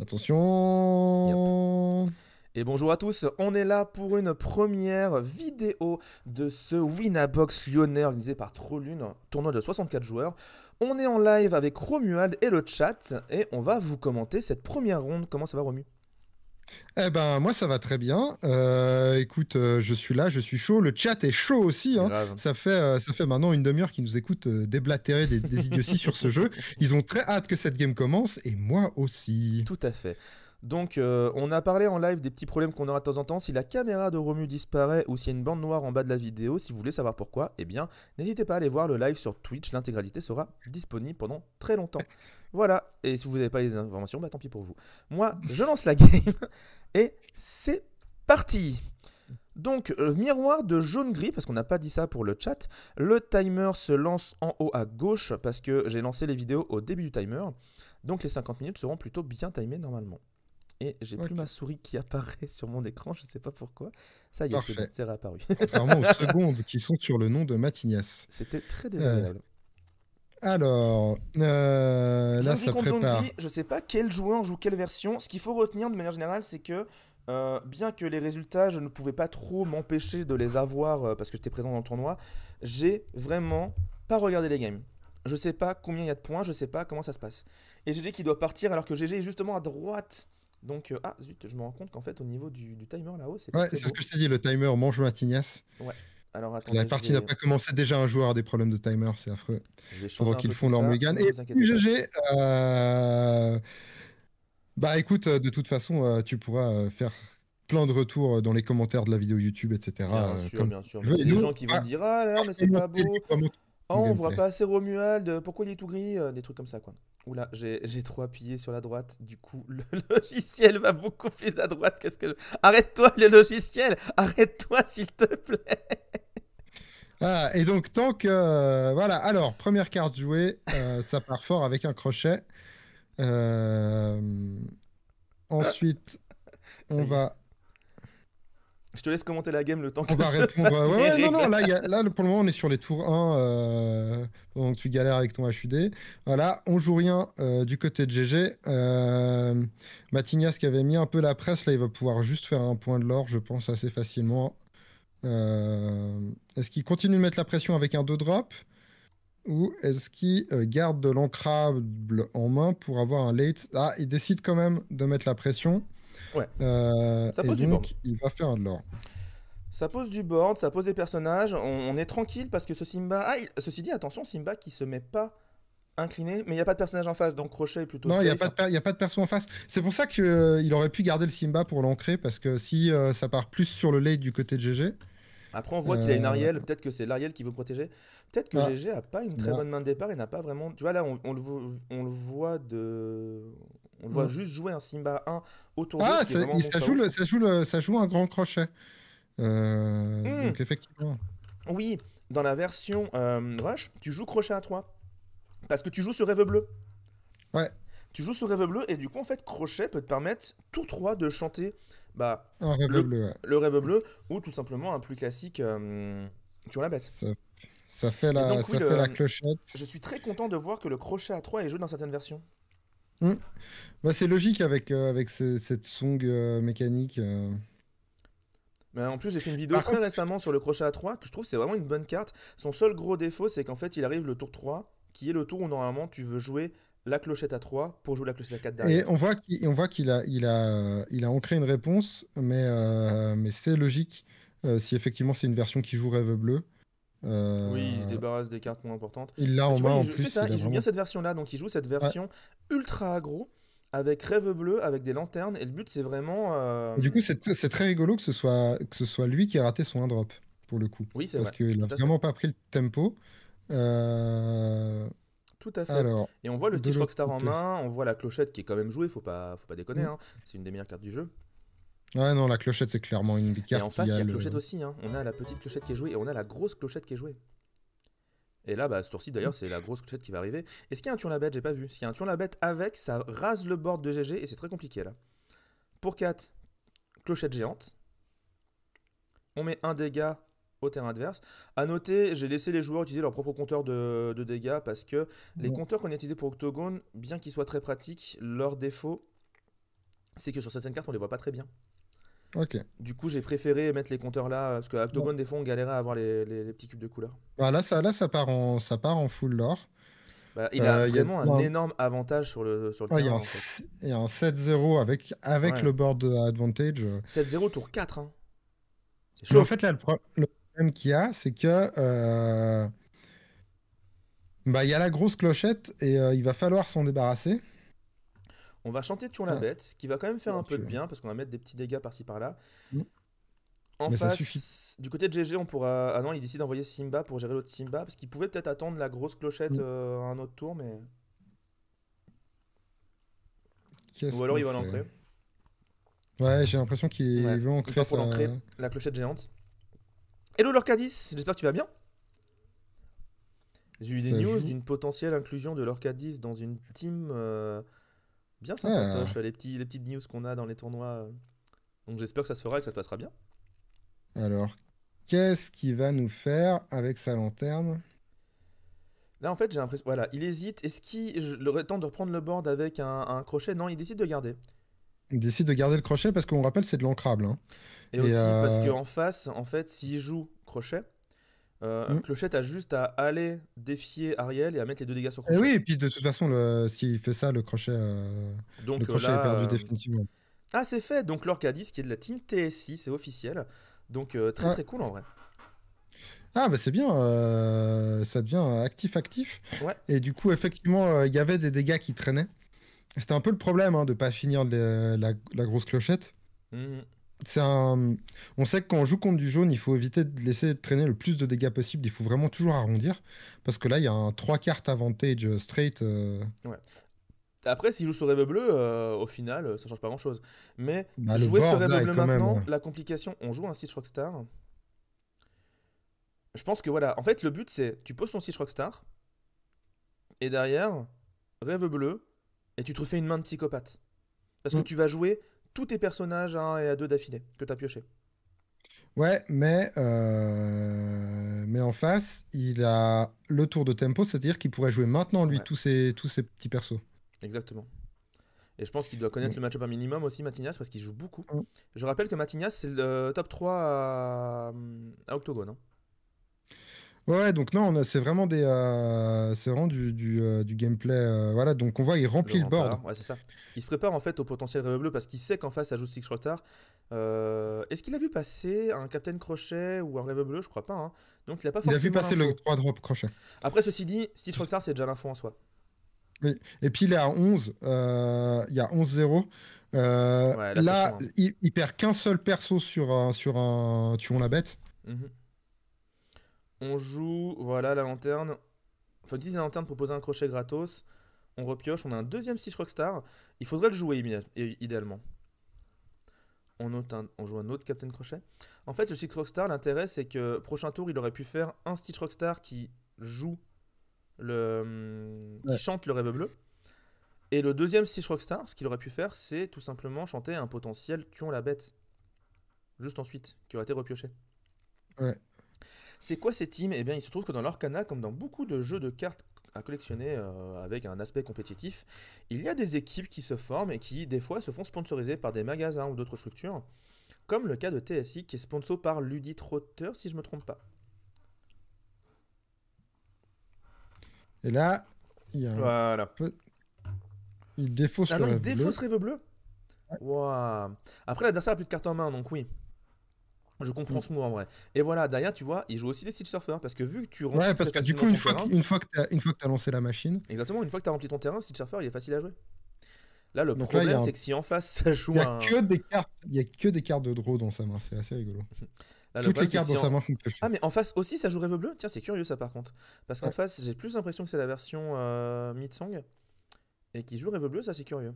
Yep. Attention. Et bonjour à tous, on est là pour une première vidéo de ce Winabox lyonnais organisé par Trollune, tournoi de 64 joueurs. On est en live avec Romuald et le chat et on va vous commenter cette première ronde. Comment ça va, Romu? Eh ben, moi, ça va très bien. Écoute, je suis là, je suis chaud. Le chat est chaud aussi, hein. Grave. Ça fait maintenant une demi-heure qu'ils nous écoutent déblatérer des idioties sur ce jeu. Ils ont très hâte que cette game commence, et moi aussi. Tout à fait. Donc, on a parlé en live des petits problèmes qu'on aura de temps en temps. Si la caméra de Romu disparaît ou s'il y a une bande noire en bas de la vidéo, si vous voulez savoir pourquoi, eh bien, n'hésitez pas à aller voir le live sur Twitch. L'intégralité sera disponible pendant très longtemps. Voilà. Et si vous n'avez pas les informations, bah tant pis pour vous. Moi, je lance la game et c'est parti. Donc, miroir de jaune-gris, parce qu'on n'a pas dit ça pour le chat. Le timer se lance en haut à gauche parce que j'ai lancé les vidéos au début du timer. Donc, les 50 minutes seront plutôt bien timées normalement. Et j'ai plus Ok, ma souris qui apparaît sur mon écran, je sais pas pourquoi. Ça y est, c'est bon, parfait. c'est réapparu. Contrairement aux secondes qui sont sur le nom de Matignas. C'était très Euh, désagréable. alors, là, Jaune-gris ça contre prépare. jaune-gris, je sais pas quel joueur joue quelle version. Ce qu'il faut retenir de manière générale, c'est que bien que les résultats, je ne pouvais pas trop m'empêcher de les avoir parce que j'étais présent dans le tournoi, j'ai vraiment pas regardé les games. Je sais pas combien il y a de points, je sais pas comment ça se passe. Et GG qui doit partir alors que GG est justement à droite. Donc, ah zut, je me rends compte qu'en fait, au niveau du timer là-haut, c'est pas Ouais, très c'est ce beau. que je t'ai dit, le timer mange Matignas. Ouais. Alors La attendez, partie n'a pas commencé, déjà un joueur a des problèmes de timer, c'est affreux. je vais changer Pendant un qu'ils peu tout font leur ça. mulligan. Ne Et vous inquiétez puis pas. GG, bah écoute, de toute façon, tu pourras faire plein de retours dans les commentaires de la vidéo YouTube, etc. Comme Bien sûr. tu Mais veux. c'est Et des nous, gens qui vont me dire ah là, mais c'est comment pas beau. vraiment Oh, ton on voit gameplay. pas assez Romuald. Pourquoi il est tout gris? Des trucs comme ça, quoi. Oula, j'ai trop appuyé sur la droite. Du coup, le logiciel va beaucoup plus à droite. Qu'est-ce que. Arrête-toi, le logiciel! Arrête-toi, s'il te plaît! Ah, et donc, tant que. Voilà, alors, première carte jouée, ça part fort avec un crochet. Euh, Ensuite, Ça on y est. va Je te laisse commenter la game le temps On que va je répondre. fasse Ouais, mes ouais, non, non, réglages. là, pour le moment, on est sur les tours 1, pendant que tu galères avec ton HUD. Voilà, on joue rien du côté de GG. Matignas qui avait mis un peu la presse, là, il va pouvoir juste faire un point de l'or, je pense, assez facilement. Est-ce qu'il continue de mettre la pression avec un 2 drop ou est-ce qu'il garde de l'ancrable en main pour avoir un late? Ah, il décide quand même de mettre la pression. Ouais, ça Et pose du board. donc, il va faire un de l'or. Ça pose du board, ça pose des personnages. On est tranquille parce que ce Simba. Ah, ceci dit, attention, Simba qui se met pas incliné, mais il n'y a pas de personnage en face, donc Crochet est plutôt Non, il n'y a safe. pas il y a pas de perso en face. C'est pour ça qu'il aurait pu garder le Simba pour l'ancrer, parce que si ça part plus sur le late du côté de GG. Après, on voit qu'il a une euh, Ariel, peut-être que c'est l'Ariel qui veut protéger. Peut-être que ah, GG a pas une très là. bonne main de départ et n'a pas vraiment. Tu vois, là, on le voit de. On le voit Mm. juste jouer un Simba 1 autour d'eux, Ah, ce qui est vraiment bon ça pas joue, ouf. ça joue un grand crochet. Hmm, Donc effectivement. oui, dans la version Rush, tu joues Crochet à 3. Parce que tu joues sur Rêve Bleu. Ouais, Tu joues sur Rêve Bleu et du coup, en fait, Crochet peut te permettre, tous trois, de chanter bah, un rêve le, bleu, ouais. le Rêve Bleu ou tout simplement un plus classique Sur la bête. Ça, Et donc, oui, ça fait la clochette. je suis très content de voir que le crochet à 3 est joué dans certaines versions. Mm. Bah, c'est logique avec cette song mécanique. Mais en plus, j'ai fait une vidéo Par très contre, récemment sur le crochet à 3 que je trouve c'est vraiment une bonne carte. Son seul gros défaut, c'est qu'en fait, il arrive le tour 3 qui est le tour où normalement tu veux jouer la clochette à 3 pour jouer la clochette à 4 et derrière. on voit qu'il a ancré une réponse, mais c'est logique si effectivement c'est une version qui joue Rêve Bleu. Oui, il se Euh, débarrasse des cartes moins importantes. il l'a Mais en tu vois, main en c'est plus, ça, il a il joue bien vraiment. cette version-là. Donc il joue cette Ouais. version ultra aggro avec rêve bleu, avec des lanternes. Et le but, c'est vraiment. Et du coup, c'est très rigolo que ce soit lui qui a raté son 1 drop, pour le coup. Oui, c'est Parce vrai, qu'il a tout à fait. vraiment pas pris le tempo. Euh, Tout à fait. Alors, Et on voit le de Stitch l'autre Rockstar en côté. main, on voit la clochette qui est quand même jouée, faut pas déconner, Hmm. hein. C'est une des meilleures cartes du jeu. Ouais, non, la clochette, c'est clairement une des Et en cartes qui face, il y a a le. clochette aussi, hein. On a la petite clochette qui est jouée et on a la grosse clochette qui est jouée. Et là, bah, ce tour-ci, d'ailleurs, c'est la grosse clochette qui va arriver. Est-ce qu'il y a un tuon la bête? J'ai pas vu. S'il y a un tuon la bête avec, ça rase le board de GG et c'est très compliqué là. Pour 4, clochette géante. On met un dégât au terrain adverse. A noter, j'ai laissé les joueurs utiliser leur propre compteur de dégâts parce que les Bon. compteurs qu'on a utilisés pour Octogone, bien qu'ils soient très pratiques, leur défaut, c'est que sur certaines cartes, on les voit pas très bien. Ok. Du coup, j'ai préféré mettre les compteurs là, parce qu'à Bon. Octogone, des fois, on galérait à avoir les petits cubes de couleur. Bah, là, ça part en full lore. Bah, il a Il y a, vraiment il y a un un, énorme avantage sur le il y a terrain, un, en fait. il y a un 7-0 avec Ouais. le board advantage. 7-0 tour 4, hein. C'est Mais en chaud. fait, là, le problème qu'il y a, c'est que bah, il y a la grosse clochette et il va falloir s'en débarrasser. On va chanter Tuon la Ah, bête, ce qui va quand même faire bon, un peu de bien, parce qu'on va mettre des petits dégâts par-ci par-là. Mm. En Mais ça suffit. face, du côté de GG, on pourra. Ah non, il décide d'envoyer Simba pour gérer l'autre Simba, parce qu'il pouvait peut-être attendre la grosse clochette Mm. à un autre tour, mais. Qu'est-ce Ou alors qu'on il va fait? l'ancrer. Ouais, j'ai l'impression Ouais, qu'il veut il ancrer part pour ça. l'ancrer, la clochette géante. Hello Lorcadis, j'espère que tu vas bien. J'ai eu des Ça news joue. d'une potentielle inclusion de Lorcadis dans une team bien Ah, sympatoche, les petites news qu'on a dans les tournois. Donc j'espère que ça se fera et que ça se passera bien. alors, qu'est-ce qu'il va nous faire avec sa lanterne? Là en fait j'ai l'impression. Voilà, il hésite. Est-ce qu'il aurait temps de reprendre le board avec un crochet? Non, il décide de garder. Il décide de garder le crochet parce qu'on rappelle, c'est de l'ancrable, hein. Et Et aussi parce qu'en face, en fait, s'il joue crochet, mm. Clochette a juste à aller défier Ariel et à mettre les 2 dégâts sur Et crochet. oui, et puis de toute façon, s'il fait ça, le Donc crochet est là. perdu définitivement. Ah, c'est fait. Donc Lorcadis qui est de la team TSI, c'est officiel. Donc très Ouais. très cool en vrai. Ah, bah c'est bien, ça devient actif. Ouais. Et du coup, effectivement, il y avait des dégâts qui traînaient. C'était un peu le problème hein, de pas finir la grosse clochette. Mhm. C'est un... On sait que quand on joue contre du jaune, il faut éviter de laisser traîner le plus de dégâts possible. Il faut vraiment toujours arrondir. Parce que là, il y a un 3 cartes advantage straight. Ouais. Après, s'il joue sur Rêve Bleu, au final, ça change pas grand chose. Mais Bah, le jouer ce board, Rêve là, est Bleu quand même... maintenant, la complication, on joue un Stitch Rockstar. Je pense que voilà, en fait, le but c'est tu poses ton Stitch Rockstar, et derrière, Rêve Bleu, et tu te refais une main de psychopathe. Parce que Mm. tu vas jouer tous tes personnages à 1 et à 2 d'affilée que t'as pioché. Ouais, mais en face, il a le tour de tempo, c'est-à-dire qu'il pourrait jouer maintenant, lui, Ouais, tous ses petits persos. exactement. Et je pense qu'il doit connaître Donc, le match-up un minimum aussi, Matinias, parce qu'il joue beaucoup. mm. Je rappelle que Matinias, c'est le top 3 à Octogone, hein. Ouais, donc non, c'est vraiment c'est vraiment du gameplay. Voilà, donc on voit, il Le remplit le board. rempart, ouais, c'est ça. Il se prépare en fait au potentiel Rêve Bleu parce qu'il sait qu'en face ça joue Six Rockstar. Est-ce qu'il a vu passer un Captain Crochet ou un Rêve Bleu? Je crois pas, hein. Donc il a pas Il a vu forcément passer le l'info. 3 drop crochet. Après, ceci dit, Stitch Rockstar c'est déjà l'info en soi. Oui. Et puis il est à 11. Il y a 11-0. Ouais, là c'est chaud, Là, hein. il perd qu'un seul perso sur un tuons la bête. Mhm. On joue, voilà, la lanterne. Faut utiliser la lanterne pour poser un crochet gratos. On repioche, on a un deuxième Stitch Rockstar. Il faudrait le jouer idéalement. On joue un autre Captain Crochet. En fait, le Stitch Rockstar, l'intérêt, c'est que prochain tour, il aurait pu faire un Stitch Rockstar qui joue qui Ouais. chante le Rêve Bleu. Et le deuxième Stitch Rockstar, ce qu'il aurait pu faire, c'est tout simplement chanter un potentiel Tuons la bête. Juste ensuite, qui aurait été repioché. Ouais. C'est quoi ces teams? Eh bien, il se trouve que dans l'Orcana, comme dans beaucoup de jeux de cartes à collectionner avec un aspect compétitif, il y a des équipes qui se forment et qui, des fois, se font sponsoriser par des magasins ou d'autres structures, comme le cas de TSI qui est sponsor par Luditrotter, si je me trompe pas. Et là, il y a un Voilà. peu. Il défausse Ah le non, il rêve bleu. défausse Rêve Bleu. Waouh. Après, l'adversaire a plus de cartes en main, donc oui. Je comprends Mm. ce move en vrai. Et voilà, derrière, tu vois, il joue aussi des Stitch Surfer parce que vu que tu remplis Ouais, très parce que du facilement coup, ton terrain, une fois que t'as lancé la machine, exactement, une fois que tu as rempli ton terrain, le Stitch Surfer il est facile à jouer. Là, le donc là, problème, c'est que si en face ça il joue y a un. que des cartes, il y a que des cartes de draw dans sa main, c'est assez rigolo. Là, le Toutes les problème, c'est que cartes si dans sa en. main font piocher. Ah, mais en face aussi, ça joue Rêve Bleu? Tiens, c'est curieux ça par contre. Parce qu'en Ouais. face, j'ai plus l'impression que c'est la version Mid-Song. Et qui joue Rêve Bleu, ça c'est curieux.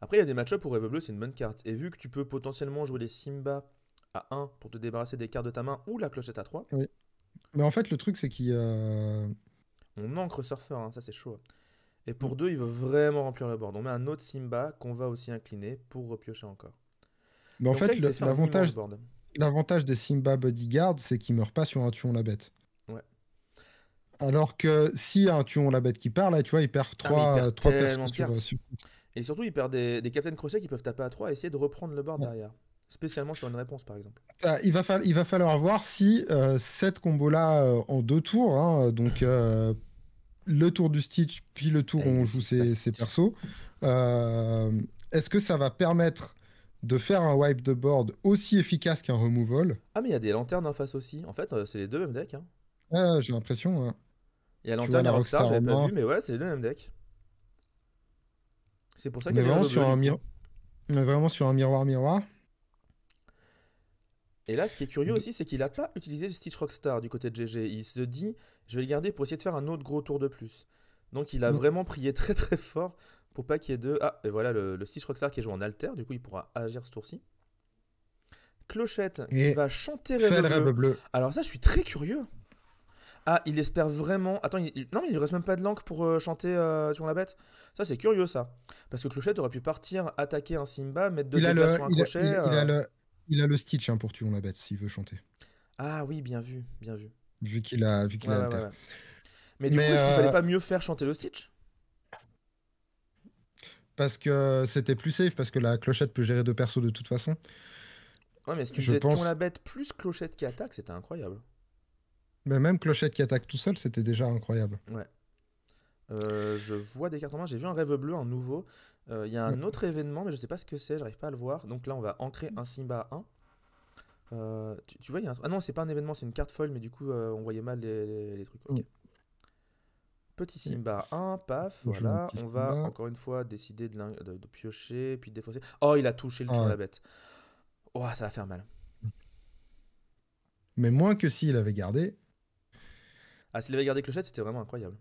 Après, il y a des match-ups où Rêve Bleu c'est une bonne carte. Et vu que tu peux potentiellement jouer les Simba à 1 pour te débarrasser des cartes de ta main ou la clochette à 3, Oui. Mais en fait, le truc, c'est qu'il. on ancre Surfer, hein, ça c'est chaud. Et Mm. pour 2, il veut vraiment remplir le board. On met un autre Simba qu'on va aussi incliner pour repiocher encore. Mais en Donc là, fait, il s'est fait un immense board. l'avantage des Simba Bodyguard, c'est qu'ils meurent pas sur un tuon la bête. Ouais. Alors que si un tuon la bête qui part, là, tu vois, il perd Ah, mais il 3 perd persos tellement de cartes. sur. Et surtout, il perd des Captain Crochet qui peuvent taper à 3 et essayer de reprendre le board derrière. Spécialement sur une réponse, par exemple. Il va falloir voir si cette combo-là en 2 tours, hein, donc le tour du Stitch, puis le tour où on joue ses persos, est-ce que ça va permettre de faire un wipe de board aussi efficace qu'un removal? Ah, mais il y a des lanternes en face aussi. En fait, c'est les deux mêmes decks. Hein. J'ai l'impression. Il y a Tu vois Lanterne et la Rockstar, Rockstar j'avais en pas main. vu, mais ouais, c'est les deux mêmes decks. C'est pour ça On qu'il est y a des vraiment Revo sur bleus, un du coup. on est vraiment sur un miroir. Et là, ce qui est curieux aussi, c'est qu'il a pas utilisé le Stitch Rockstar du côté de GG. Il se dit, je vais le garder pour essayer de faire un autre gros tour de plus. Donc il a vraiment prié très très fort pour pas qu'il y ait deux. Ah, et voilà le Stitch Rockstar qui est joué en alter, du coup il pourra agir ce tour-ci. Clochette qui Et va chanter fait Rêve le Bleu. rêve bleu. Alors ça, je suis très curieux. Ah, il espère vraiment. Attends, non, mais il lui reste même pas de langue pour chanter sur la bête. Ça, c'est curieux ça. Parce que Clochette aurait pu partir, attaquer un Simba, mettre deux dégâts sur un crochet. Il a le Stitch pour tuer la bête s'il veut chanter. Ah oui, bien vu, bien vu. Vu qu'il a alter. Ouais. Mais du coup, est-ce qu'il fallait pas mieux faire chanter le Stitch? Parce que c'était plus safe, parce que la Clochette peut gérer deux persos de toute façon. Ouais, mais si tu faisais Pion la bête plus Clochette qui attaque, c'était incroyable. Mais même Clochette qui attaque tout seul, c'était déjà incroyable. Ouais. Je vois des cartes en main. J'ai vu un rêve bleu, un nouveau. Il y a un autre événement, mais je sais pas ce que c'est, j'arrive pas à le voir. Donc là, on va ancrer un Simba à 1. Tu vois, il y a un... Ah non, c'est pas un événement, c'est une carte folle, mais du coup, on voyait mal les trucs. Ok. Petit Simba à 1, paf, voilà. On va encore une fois décider de piocher, puis de défausser. Oh, il a touché le tour la bête. Oh, ça va faire mal. Mais moins que s'il avait gardé. Ah, s'il avait gardé Clochette, c'était vraiment incroyable.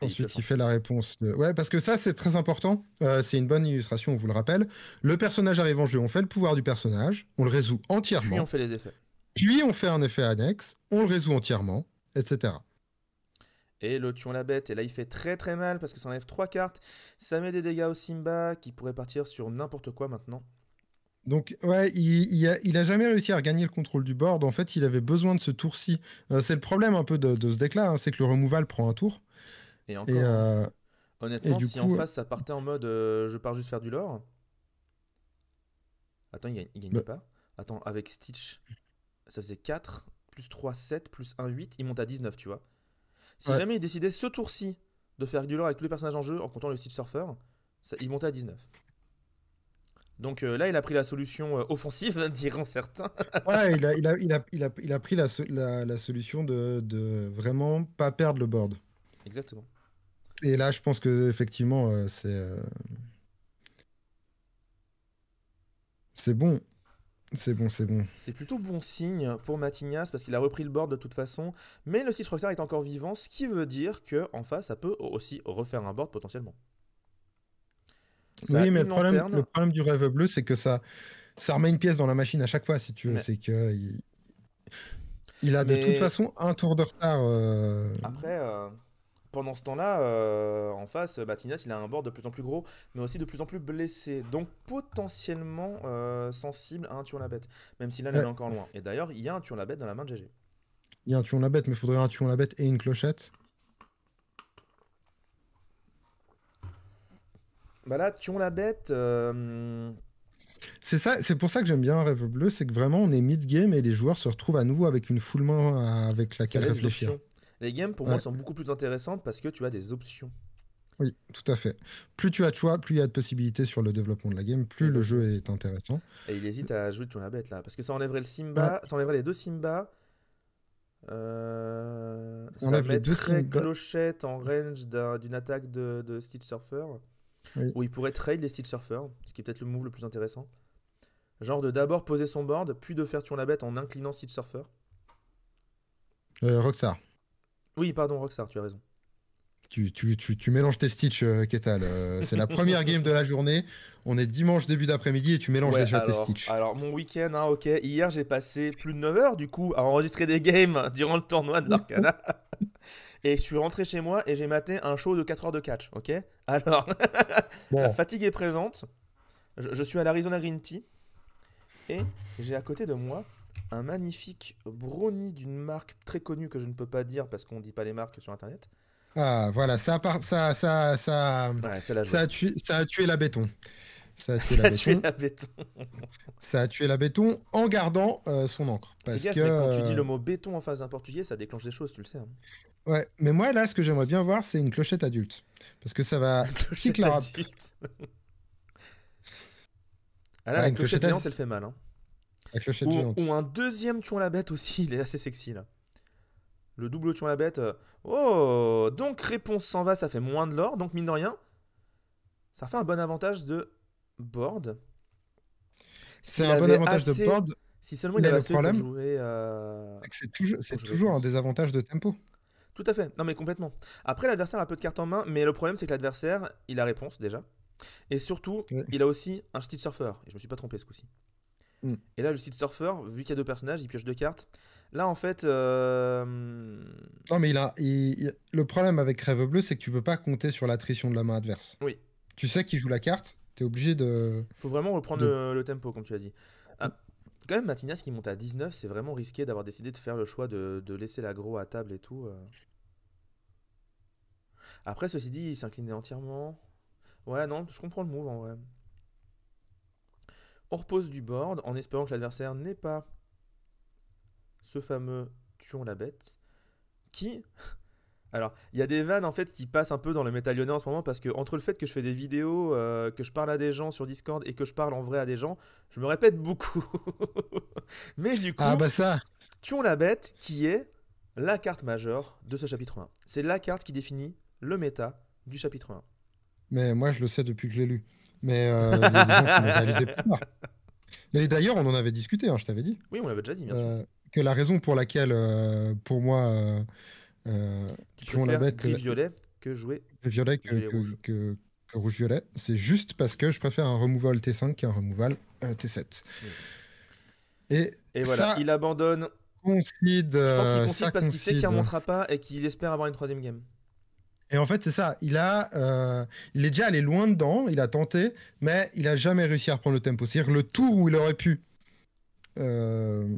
Ensuite, il fait la réponse de... Ouais, parce que ça, c'est très important. C'est une bonne illustration, on vous le rappelle. Le personnage arrive en jeu, on fait le pouvoir du personnage, on le résout entièrement. Puis on fait les effets. Puis on fait un effet annexe, on le résout entièrement, etc. Et le tuons la bête, et là il fait très très mal parce que ça enlève 3 cartes. Ça met des dégâts au Simba qui pourrait partir sur n'importe quoi maintenant. Donc, ouais, il a jamais réussi à regagner le contrôle du board. En fait, il avait besoin de ce tour-ci. C'est le problème un peu de ce deck-là, hein, c'est que le removal prend un tour. Et encore, honnêtement, si en face ça partait en mode je pars juste faire du lore. Attends, il gagne pas. Attends, avec Stitch, ça faisait 4, plus 3, 7, plus 1, 8. Il monte à 19, tu vois. Si jamais il décidait ce tour-ci de faire du lore avec tous les personnages en jeu, en comptant le Stitch Surfer, il montait à 19. Donc là, il a pris la solution offensive, diront certains. Ouais, il a pris la solution de vraiment pas perdre le board. Exactement. Et là, je pense que effectivement, c'est bon. C'est bon. C'est plutôt bon signe pour Matignas parce qu'il a repris le board de toute façon. Mais le Stitch Rockstar est encore vivant, ce qui veut dire qu'en face, ça peut aussi refaire un board potentiellement. Oui, mais le problème du rêve bleu, c'est que ça remet une pièce dans la machine à chaque fois, si tu veux. C'est que il a de toute façon un tour de retard. Après, pendant ce temps-là, en face, Matignas, il a un board de plus en plus gros, mais aussi de plus en plus blessé. Donc potentiellement sensible à un tuon la bête. Même si là, il est encore loin. Et d'ailleurs, il y a un tuon la bête dans la main de GG. Il y a un tuon la bête, mais il faudrait un tuon la bête et une clochette. Bah là, tuon la bête. C'est pour ça que j'aime bien Rêve Bleu, c'est que vraiment on est mid-game et les joueurs se retrouvent à nouveau avec une full main avec laquelle réfléchir. Les games pour moi sont beaucoup plus intéressantes parce que tu as des options. Oui, tout à fait. Plus tu as de choix, plus il y a de possibilités sur le développement de la game, plus le jeu est intéressant. Et il hésite à jouer tuon la bête là, parce que ça enlèverait le Simba, ça enlèverait les deux Simba. Ça mettrait Clochette en range d'une attaque de Stitch Surfer. Où il pourrait trade les Stitch Surfer, ce qui est peut-être le move le plus intéressant. Genre de d'abord poser son board, puis de faire tuer la bête en inclinant Stitch Surfer. Rockstar. Oui, pardon, Rockstar, tu as raison. Tu mélanges tes Stitch, Ketal. C'est la première game de la journée. On est dimanche début d'après-midi et tu mélanges déjà tes Stitch. Alors, mon week-end, hein, ok. Hier, j'ai passé plus de 9 heures du coup à enregistrer des games durant le tournoi de l'Arcana. Et je suis rentré chez moi et j'ai maté un show de 4 heures de catch, ok? Alors, la fatigue est présente. Je suis à l'Arizona Green Tea. Et j'ai à côté de moi un magnifique brownie d'une marque très connue que je ne peux pas dire parce qu'on ne dit pas les marques sur Internet. Ah, voilà, Ouais, c'est la joie. ça a tué la béton. Ça a tué la Ça a tué béton. la béton. Ça a tué la béton en gardant son encre. Fais Parce gaffe, que, mec, quand tu dis le mot béton en face d'un portugais, ça déclenche des choses, tu le sais, hein. ouais, mais moi, là, ce que j'aimerais bien voir, c'est une clochette adulte. Parce que ça va Une kick clochette la rap. adulte. Ah là, Ouais, la une clochette clochette, géante, elle fait mal, hein. la clochette Ou géante. un deuxième tuon la bête aussi, il est assez sexy, là. Le double tuon la bête. Oh, donc réponse s'en va, ça fait moins de l'or, donc mine de rien, ça fait un bon avantage de board. C'est S'il un bon avait avantage de assez. board, Si seulement il mais avait le assez pour problème, jouer. c'est que Pour c'est jouer toujours un réponse. désavantage de tempo. Tout à fait, non mais complètement. Après, l'adversaire a peu de cartes en main, mais le problème c'est que l'adversaire, il a réponse déjà. Et surtout, Ouais. il a aussi un Steel Surfer. Et je me suis pas trompé ce coup-ci. Mm. Et là, le Steel Surfer, vu qu'il y a deux personnages, il pioche deux cartes. Là, en fait, Non, mais le problème avec Rêve Bleu, c'est que tu peux pas compter sur l'attrition de la main adverse. oui, Tu sais qu'il joue la carte, t'es obligé faut vraiment reprendre de... le tempo, comme tu as dit. Ah, quand même, Matinas qui monte à 19, c'est vraiment risqué d'avoir décidé de faire le choix de laisser l'aggro à table et tout. Après, ceci dit, il s'inclinait entièrement. Ouais, non, je comprends le move en vrai. On repose du board en espérant que l'adversaire n'ait pas ce fameux tuons la bête qui. Alors, il y a des vannes en fait qui passent un peu dans le métal lyonnais en ce moment parce que entre le fait que je fais des vidéos, que je parle à des gens sur Discord et que je parle en vrai à des gens, je me répète beaucoup. Mais du Ah coup, bah ça, tuons la bête qui est la carte majeure de ce chapitre 1. C'est la carte qui définit le méta du chapitre 1. mais moi je le sais depuis que je l'ai lu. Mais il y a des gens qui l'ont réalisé plus tard. Mais d'ailleurs, on en avait discuté, hein, je t'avais dit. Oui, on l'avait déjà dit, bien sûr. euh, que la raison pour laquelle, pour moi, Tu tuons la préfères bête gris-violet que jouer violet violet-rouge. que rouge-violet, c'est juste parce que je préfère un removal T5 qu'un removal T7. Oui. Et Et voilà, ça il abandonne. concide, Je pense qu'il ça concide parce qu'il sait qu'il ne concide. remontera pas et qu'il espère avoir une troisième game. Et en fait, c'est ça. Il est déjà allé loin dedans, il a tenté, mais il a jamais réussi à reprendre le tempo. C'est-à-dire le tour où il aurait pu euh,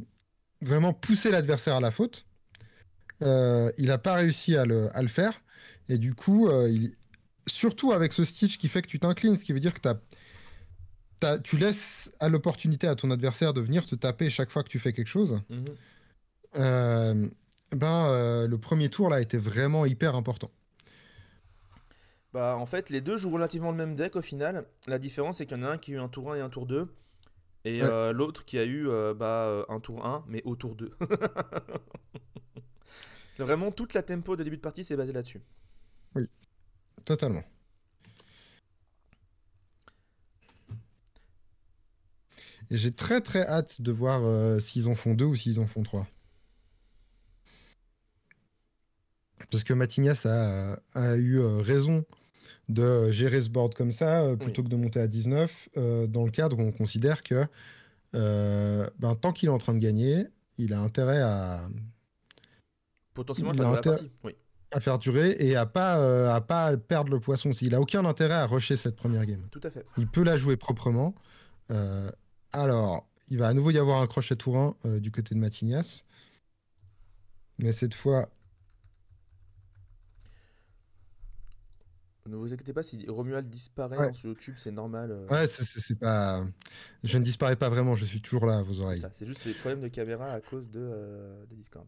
vraiment pousser l'adversaire à la faute, il n'a pas réussi à le faire. Et du coup, surtout avec ce stitch qui fait que tu t'inclines, ce qui veut dire que tu laisses à l'opportunité à ton adversaire de venir te taper chaque fois que tu fais quelque chose. Mhm. Euh, le premier tour là était vraiment hyper important. Bah, en fait, les deux jouent relativement le même deck au final. La différence, c'est qu'il y en a un qui a eu un tour 1 et un tour 2. Et Ouais, l'autre qui a eu un tour 1, mais au tour 2. Vraiment, toute la tempo de début de partie, c'est basé là-dessus. oui, totalement. Et j'ai très très hâte de voir s'ils en font deux ou s'ils en font trois. Parce que Matignas a eu raison de gérer ce board comme ça Oui. plutôt que de monter à 19 dans le cadre où on considère que tant qu'il est en train de gagner, il a intérêt Potentiellement il faire a durer la intérêt partie. Oui, à faire durer et à pas perdre le poisson. Il a aucun intérêt à rusher cette première game. tout à fait. Il peut la jouer proprement. Alors, il va à nouveau y avoir un crochet tour 1 du côté de Matignas. Mais cette fois, Ne vous inquiétez pas, si Romuald disparaît ouais, dans ce YouTube, c'est normal. ouais, c'est pas. Je ne disparais pas vraiment, je suis toujours là à vos C'est oreilles. ça, c'est juste les problèmes de caméra à cause de Discord.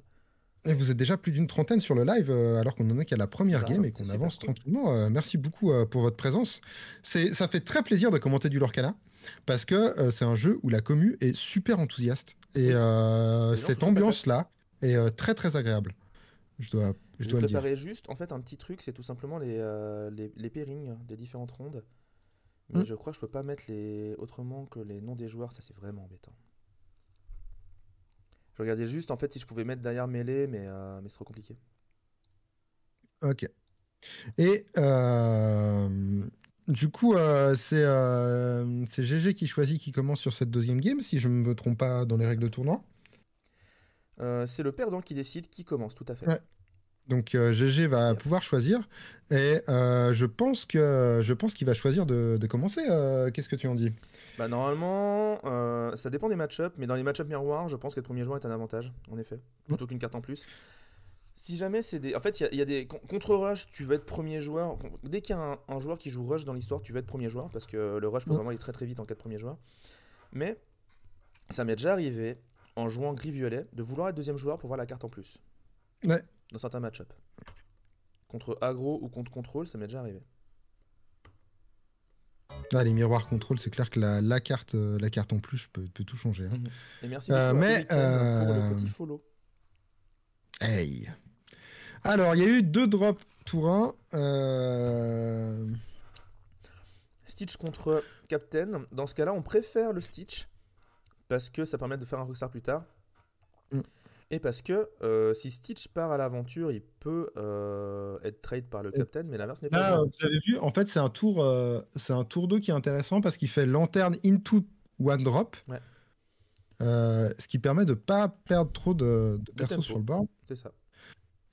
Et vous êtes déjà plus d'une trentaine sur le live, alors qu'on en est qu'à la première game Grave, et c'est qu'on super avance cool. tranquillement. Merci beaucoup pour votre présence. Ça fait très plaisir de commenter du Lorcana, parce que c'est un jeu où la commu est super enthousiaste. Et Oui, les gens sont cette chauds patates. ambiance-là est très très agréable, je dois, je J'ai dois le dire. préparé juste, en fait, un petit truc, c'est tout simplement les pairings des différentes rondes. Mais Hmm. je crois que je peux pas mettre les autrement que les noms des joueurs, ça c'est vraiment embêtant. Je regardais juste en fait si je pouvais mettre derrière mêlée, mais c'est trop compliqué. Ok. Et du coup, c'est GG qui choisit qui commence sur cette deuxième game, si je ne me trompe pas dans les règles de tournoi. C'est le perdant qui décide qui commence, tout à fait. Ouais. Donc GG va Yep. pouvoir choisir et je pense qu'il va choisir de commencer. Qu'est-ce que tu en dis? Bah normalement, ça dépend des match-ups, mais dans les match-ups miroirs, je pense qu'être premier joueur est un avantage, en effet, Mm. plutôt qu'une carte en plus. Si jamais c'est des. En fait, il y a des. Contre Rush, tu vas être premier joueur. Dès qu'il y a un joueur qui joue Rush dans l'histoire, tu vas être premier joueur parce que le Rush peut Mm. vraiment aller très très vite en cas de premier joueur. Mais ça m'est déjà arrivé, en jouant gris-violet, de vouloir être deuxième joueur pour voir la carte en plus. Ouais. Dans certains match-up. Contre aggro ou contre contrôle, ça m'est déjà arrivé. Ah, les miroirs contrôle, c'est clair que la carte en plus peut tout changer. Hein. Et merci beaucoup à Hurricane pour le petit follow. Hey. Alors, il y a eu 2 drops tour 1. Stitch contre Captain. Dans ce cas-là, on préfère le Stitch parce que ça permet de faire un Rockstar plus tard. Mm. Et parce que si Stitch part à l'aventure, il peut être trade par le Captain, mais l'inverse n'est pas Là, vrai. vous avez vu, en fait, c'est un tour 2 qui est intéressant parce qu'il fait lanterne into one drop. Ouais. Ce qui permet de pas perdre trop de persos tempo. sur le board. C'est ça.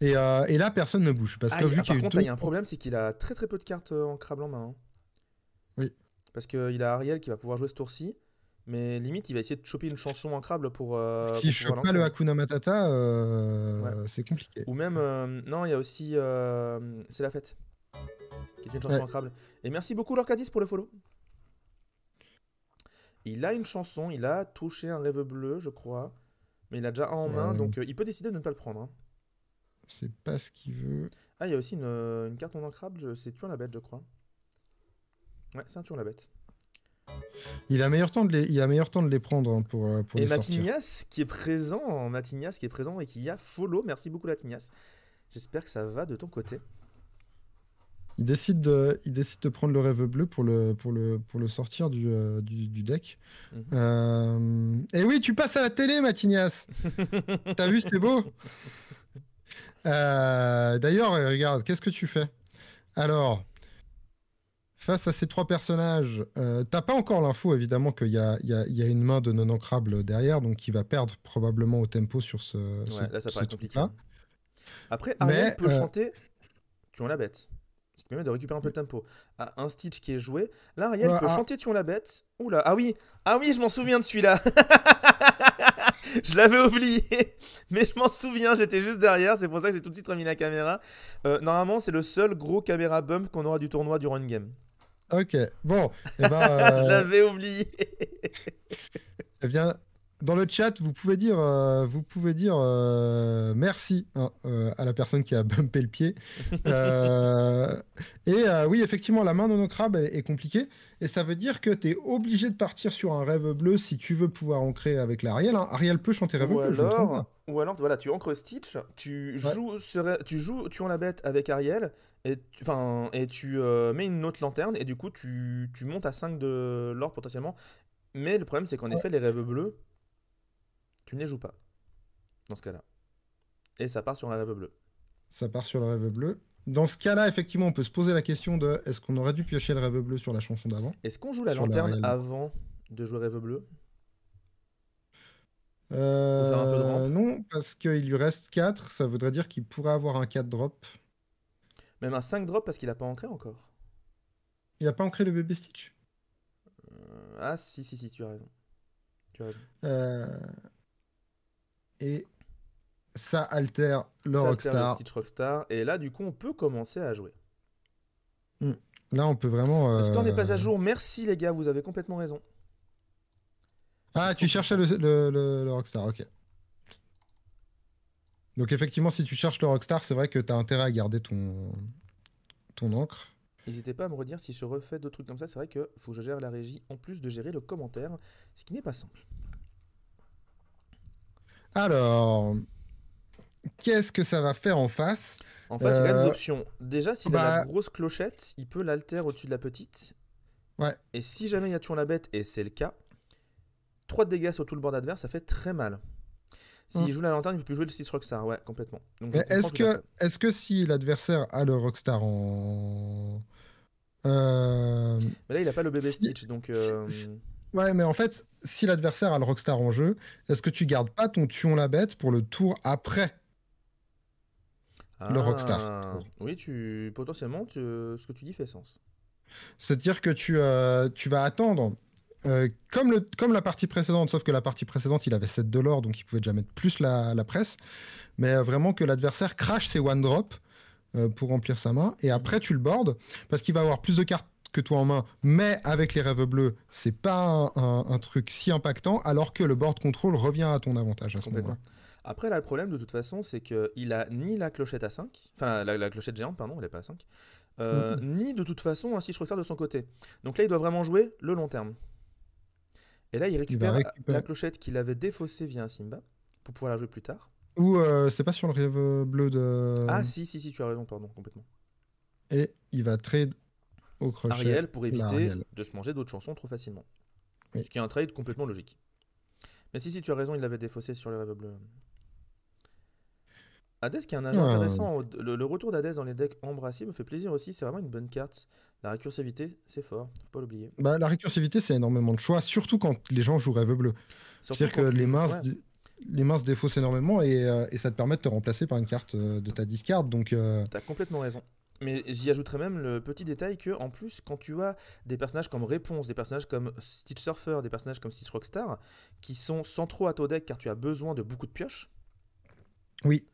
Et là, personne ne bouge. Parce que vu qu'il y a par eu contre, deux- il y a un problème, c'est qu'il a très très peu de cartes en crable en main. Hein. Oui. Parce qu'il a Ariel qui va pouvoir jouer ce tour-ci, mais limite, il va essayer de choper une chanson en crable pour. Si je chope pas le Hakuna Matata, Ouais. c'est compliqué. Ou même. Non, il y a aussi. C'est la fête. Qui est une chanson en crable. Et merci beaucoup, Lorcadis, pour le follow. Il a une chanson, il a touché un rêve bleu, je crois. Mais il a déjà un en main, donc il peut décider de ne pas le prendre. Hein. C'est pas ce qu'il veut. Ah, il y a aussi une carte non ancrable, c'est Tuer la bête, je crois. Ouais, c'est un Tuer la bête. Il a meilleur temps de les prendre hein, pour et les sortir. Matignas qui est présent, et qui a follow. Merci beaucoup, Matignas. J'espère que ça va de ton côté. Il décide de prendre le rêve bleu pour le sortir du deck. Et oui, tu passes à la télé, Matignas. T'as vu, c'était beau. D'ailleurs, regarde, qu'est-ce que tu fais? Alors, face à ces 3 personnages, t'as pas encore l'info, évidemment, qu'il y a une main de non-ancrable derrière, donc il va perdre probablement au tempo sur ce là, ça paraît compliqué. Là. Après, Ariel peut chanter Tuons la bête. Ce qui permet de récupérer un peu de tempo. Un Stitch qui est joué. Là, Ariel peut chanter Tuons la bête. Oula, ah oui, je m'en souviens de celui-là. Je l'avais oublié, mais je m'en souviens, j'étais juste derrière, c'est pour ça que j'ai tout de suite remis la caméra. Normalement, c'est le seul gros caméra bump qu'on aura du tournoi durant une game. Ok, bon. Je l'avais oublié. Eh bien, dans le chat, vous pouvez dire merci hein, à la personne qui a bumpé le pied. Oui, effectivement, la main non-ancrable est compliquée. Et ça veut dire que tu es obligé de partir sur un rêve bleu si tu veux pouvoir ancrer avec l'Ariel. Hein. Ariel peut chanter rêve bleu. Ou alors, voilà, tu ancres Stitch, tu joues Tuons la bête avec Ariel, et tu mets une autre lanterne, et du coup, tu montes à 5 de l'or potentiellement. Mais le problème, c'est qu'en effet, les rêves bleus, tu ne les joues pas dans ce cas-là. Et ça part sur un rêve bleu. Ça part sur le rêve bleu. Dans ce cas-là, effectivement, on peut se poser la question de est-ce qu'on aurait dû piocher le rêve bleu sur la chanson d'avant? Est-ce qu'on joue la lanterne avant de jouer rêve bleu? Pour faire un peu de rampe? Non, parce qu'il lui reste 4, ça voudrait dire qu'il pourrait avoir un 4 drop. Même un 5 drop parce qu'il n'a pas ancré encore. Il n'a pas ancré le bébé Stitch? Ah si, tu as raison. Et ça altère le Rockstar. Le Stitch Rockstar. Et là, du coup, on peut commencer à jouer. Là, on peut vraiment... Le score n'est pas à jour. Merci, les gars, vous avez complètement raison. Ah, tu cherchais le Rockstar, ok. Donc, effectivement, si tu cherches le Rockstar, c'est vrai que tu as intérêt à garder ton encre. N'hésitez pas à me redire si je refais d'autres trucs comme ça. C'est vrai qu'il faut que je gère la régie en plus de gérer le commentaire, ce qui n'est pas simple. Alors, qu'est-ce que ça va faire en face? En face, il y a des options. Déjà, s'il a la grosse clochette, il peut l'altérer au-dessus de la petite. Ouais. Et si jamais il y a Tuons la bête, et c'est le cas, 3 de dégâts sur tout le board adverse, ça fait très mal. S'il joue la lanterne, il peut plus jouer le Stitch Rockstar. Ouais, complètement. Est-ce que si l'adversaire a le Rockstar en... Mais là, il a pas le bébé Stitch, donc... Ouais, mais en fait, si l'adversaire a le Rockstar en jeu, est-ce que tu gardes pas ton Tuons la bête pour le tour après le Rockstar? Oui, potentiellement, ce que tu dis fait sens. C'est-à-dire que tu vas attendre Comme la partie précédente, sauf que la partie précédente, il avait 7 de l'or, donc il pouvait déjà mettre plus la presse. Mais vraiment que l'adversaire crash ses one drop pour remplir sa main. Et après, tu le boardes, parce qu'il va avoir plus de cartes que toi en main, mais avec les rêves bleus, c'est pas un truc si impactant, alors que le board control revient à ton avantage à ce moment-là. Après, là, le problème, de toute façon, c'est qu'il a ni la clochette à 5, enfin, la clochette géante, pardon, elle n'est pas à 5, ni de toute façon un Stitch Rockstar de son côté. Donc là, il doit vraiment jouer le long terme. Et là, il récupère la clochette qu'il avait défaussée via un Simba, pour pouvoir la jouer plus tard. Ou c'est pas sur le rêve bleu de... Ah si, tu as raison, pardon, complètement. Et il va trade au crochet Ariel pour éviter de se manger d'autres chansons trop facilement. Oui. Ce qui est un trade complètement logique. Mais si, tu as raison, il l'avait défaussé sur le rêve bleu. Hades qui est un agent intéressant. Le retour d'Hades dans les decks embrassés me fait plaisir aussi. C'est vraiment une bonne carte. La récursivité, c'est fort. Faut pas l'oublier. Bah, la récursivité, c'est énormément de choix, surtout quand les gens jouent rêve bleu. C'est-à-dire que les mains se défaussent énormément et ça te permet de te remplacer par une carte de ta discard. Donc, t'as complètement raison. Mais j'y ajouterais même le petit détail que, en plus, quand tu as des personnages comme Réponse, des personnages comme Stitch Surfer, des personnages comme Stitch Rockstar, qui sont centraux à ton deck car tu as besoin de beaucoup de pioches, oui.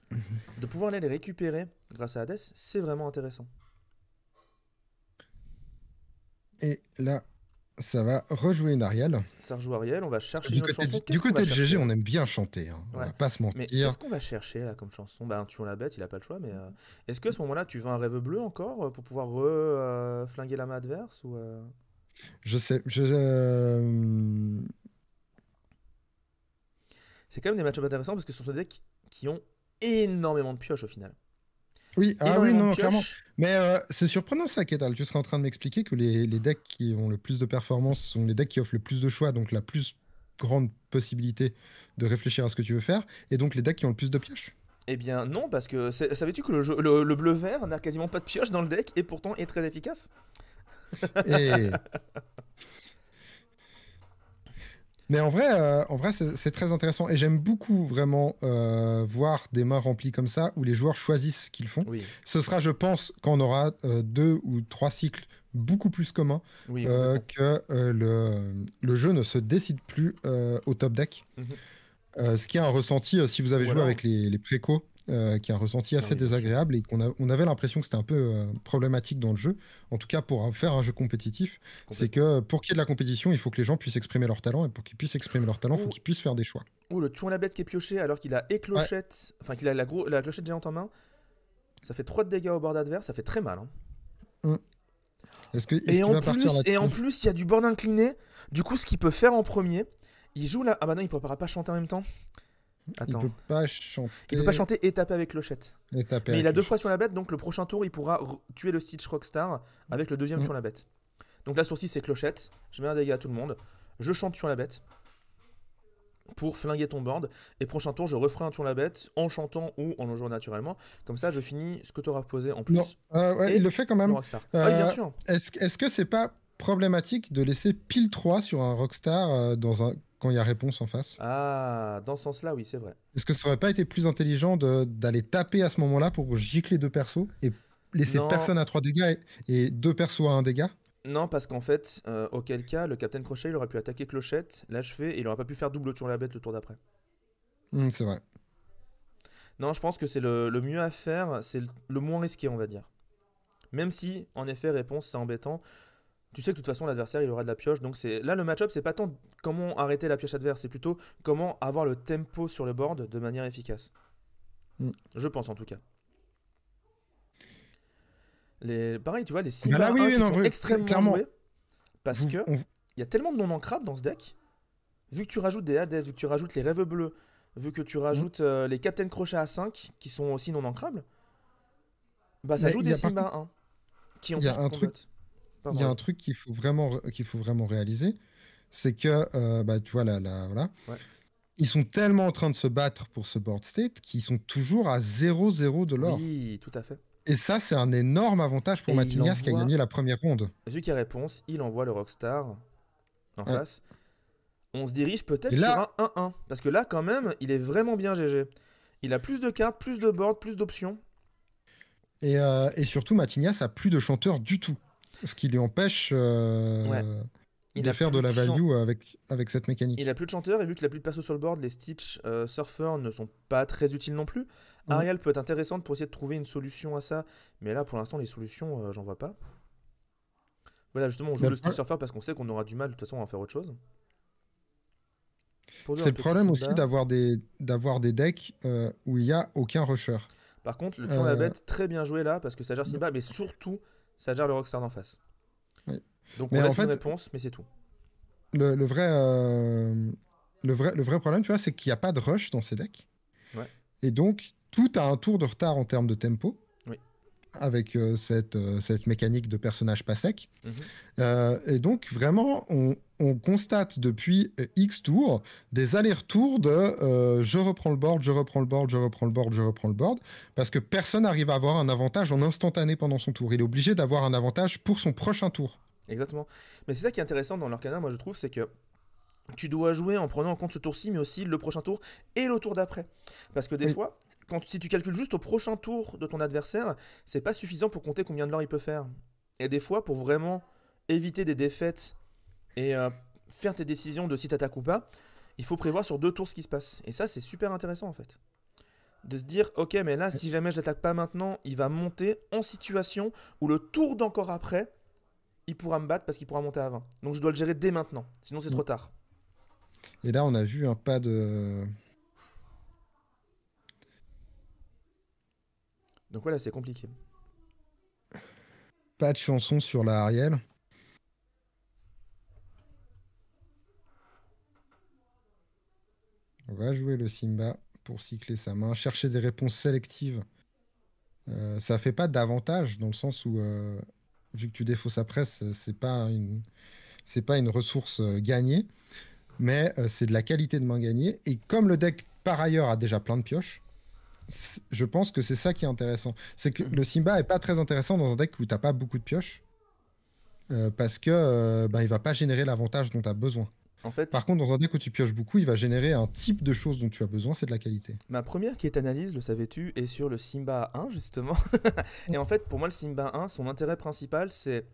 De pouvoir aller les récupérer grâce à Hades, c'est vraiment intéressant. Et là, ça va rejouer une Ariel. Ça rejoue Ariel, on va chercher une autre chanson. Du côté de GG, on aime bien chanter. Hein. On va pas se mentir. Mais qu'est-ce qu'on va chercher là comme chanson? Bah, Tuons la bête, il a pas le choix. Mais est-ce que à ce moment-là, tu veux un rêve bleu encore pour pouvoir flinguer la main adverse ou Je sais. C'est quand même des match-ups intéressants parce que ce sont des decks qui ont énormément de pioches au final. Oui, non, clairement. Mais c'est surprenant ça, Ketal. Tu serais en train de m'expliquer que les decks qui ont le plus de performance sont les decks qui offrent le plus de choix, donc la plus grande possibilité de réfléchir à ce que tu veux faire, et donc les decks qui ont le plus de pioches. Eh bien non, parce que savais-tu que le bleu-vert n'a quasiment pas de pioche dans le deck et pourtant est très efficace. Mais en vrai c'est très intéressant. Et j'aime beaucoup vraiment voir des mains remplies comme ça, où les joueurs choisissent ce qu'ils font. Oui. Ce sera, je pense, quand on aura 2 ou 3 cycles beaucoup plus communs, que le jeu ne se décide plus au top deck. Ce qui est un ressenti, si vous avez joué avec les précos, qui est un ressenti assez désagréable et qu'on avait l'impression que c'était un peu problématique dans le jeu. En tout cas, pour faire un jeu compétitif, c'est que pour qu'il y ait de la compétition, il faut que les gens puissent exprimer leur talent, et pour qu'ils puissent exprimer leur talent, il faut qu'ils puissent faire des choix. Ou le Tuons la bête qui est pioché alors qu'il a clochette, enfin qu'il a la clochette géante en main, ça fait 3 de dégâts au board adverse, ça fait très mal. Hein. Et en plus, il y a du board incliné, du coup, ce qu'il peut faire en premier, il joue là. Ah bah non, il ne pourra pas chanter en même temps. Attends. Il peut pas chanter. Il peut pas chanter et taper avec clochette. Mais il a 2 fois Tuons la bête, donc le prochain tour, il pourra tuer le Stitch Rockstar avec le deuxième Tuons la bête. Donc là, sur 6, c'est clochette. Je mets un dégât à tout le monde. Je chante Tuons la bête pour flinguer ton board. Et prochain tour, je referai un Tuons la bête en chantant ou en le jouant naturellement. Comme ça, je finis ce que tu auras posé en plus. Non, il le fait quand même. Oui, bien sûr. Est-ce que c'est pas problématique de laisser pile 3 sur un Rockstar quand il y a réponse en face? Ah, dans ce sens-là, oui, c'est vrai. Est-ce que ça aurait pas été plus intelligent d'aller taper à ce moment-là pour gicler 2 persos et laisser personne à 3 dégâts et 2 persos à 1 dégât? Non, parce qu'en fait, auquel cas, le Captain Crochet, il aurait pu attaquer clochette, l'achever, et il aurait pas pu faire double Tuons la bête le tour d'après. C'est vrai. Non, je pense que c'est le mieux à faire, c'est le moins risqué, on va dire. Même si, en effet, réponse, c'est embêtant. Tu sais que de toute façon, l'adversaire, il aura de la pioche. Donc là, le match-up, c'est pas tant comment arrêter la pioche adverse, c'est plutôt comment avoir le tempo sur le board de manière efficace. Je pense, en tout cas. Pareil, tu vois, les 6 sont extrêmement joués. Parce que il y a tellement de non-ancrables dans ce deck. Vu que tu rajoutes des Hades, vu que tu rajoutes les rêves bleus, vu que tu rajoutes les Captain Crochet à 5, qui sont aussi non-ancrables, bah ça joue des Simba 1. Qui il y a un truc qu'il faut vraiment réaliser, c'est que tu vois voilà. Ils sont tellement en train de se battre pour ce board state qu'ils sont toujours à 0-0 de l'or. Oui, tout à fait. Et ça, c'est un énorme avantage pour Matinias qui a gagné la première ronde. Vu qu'il y a réponse, il envoie le Rockstar en face. On se dirige peut-être sur un 1-1. Parce que là, quand même, il est vraiment bien GG. Il a plus de cartes, plus de board, plus d'options. Et surtout, Matinias a plus de chanteurs du tout. Ce qui lui empêche... Il de a faire de plus la de chan- value avec cette il mécanique. a plus de chanteur et vu qu'il a plus de perso sur le board, les Stitch Surfer ne sont pas très utiles non plus. Mm. Ariel peut être intéressante pour essayer de trouver une solution à ça, mais là pour l'instant les solutions j'en vois pas. Voilà, justement on joue Mais le Stitch Surfer parce qu'on sait qu'on aura du mal de toute façon à en faire autre chose. Pour dire c'est un le petit problème aussi Simba. d'avoir des decks où il y a aucun rusher. Par contre, le tuant la Euh, bête, très bien joué là parce que ça gère Simba, mais surtout ça gère le Rockstar d'en face. oui. Donc on Mais en laisse une fait, réponse, mais c'est tout. le vrai, le vrai problème, tu vois, c'est qu'il n'y a pas de rush dans ces decks. Ouais, Et donc, tout a un tour de retard en termes de tempo, oui. avec cette mécanique de personnage pas sec. Mhm. Et donc, vraiment, on constate depuis X tours des allers-retours de je reprends le board, je reprends le board, je reprends le board, je reprends le board, parce que personne n'arrive à avoir un avantage en instantané pendant son tour. Il est obligé d'avoir un avantage pour son prochain tour. Exactement. Mais c'est ça qui est intéressant dans l'Arcana, moi je trouve, c'est que tu dois jouer en prenant en compte ce tour-ci, mais aussi le prochain tour et le tour d'après. Parce que des Oui. fois, si tu calcules juste au prochain tour de ton adversaire, c'est pas suffisant pour compter combien de l'or il peut faire. Et des fois, pour vraiment éviter des défaites et faire tes décisions de si t'attaques ou pas, il faut prévoir sur 2 tours ce qui se passe. Et ça, c'est super intéressant en fait. De se dire, ok, mais là, si jamais je l'attaque pas maintenant, il va monter en situation où le tour d'encore après, il pourra me battre parce qu'il pourra monter à 20. Donc je dois le gérer dès maintenant, sinon c'est trop tard. Et là, on a vu un pas de... Donc voilà, c'est compliqué. pas de chanson sur la Ariel. On va jouer le Simba pour cycler sa main, chercher des réponses sélectives. Ça fait pas d'avantage dans le sens où, vu que tu défausses après, c'est pas une ressource gagnée, mais c'est de la qualité de main gagnée. Et comme le deck par ailleurs a déjà plein de pioches, je pense que c'est ça qui est intéressant. C'est que le Simba est pas très intéressant dans un deck où t'as pas beaucoup de pioches, parce que il va pas générer l'avantage dont tu as besoin. En fait, Par contre, dans un deck où tu pioches beaucoup, il va générer un type de choses dont tu as besoin, c'est de la qualité. ma première quête analyse, le savais-tu, est sur le Simba 1 justement. Et en fait, pour moi, le Simba 1, son intérêt principal, c'est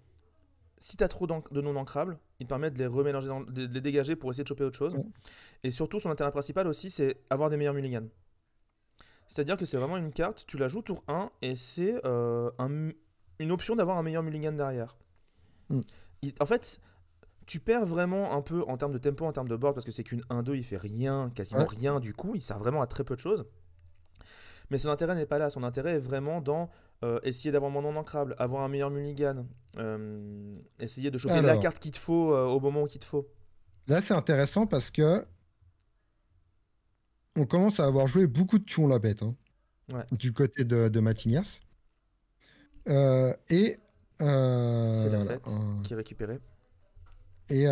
si t'as trop de non ancrables, il permet de les remélanger, de les dégager pour essayer de choper autre chose. Ouais. Et surtout, son intérêt principal aussi, c'est avoir des meilleurs mulligans. C'est-à-dire que c'est vraiment une carte, tu la joues tour 1 et c'est une option d'avoir un meilleur mulligan derrière. Mm. En fait, tu perds vraiment un peu en termes de tempo, en termes de board, parce que c'est qu'une 1-2, il fait rien, quasiment Ouais. rien du coup, il sert vraiment à très peu de choses. Mais son intérêt n'est pas là, son intérêt est vraiment dans essayer d'avoir moins non ancrable, avoir un meilleur mulligan, essayer de choper la Alors, carte qu'il te faut au moment où il te faut. là, c'est intéressant parce que on commence à avoir joué beaucoup de Tuon la bête, hein, Ouais. du côté de Matinias. Et C'est la voilà. fête qui est récupérée. Et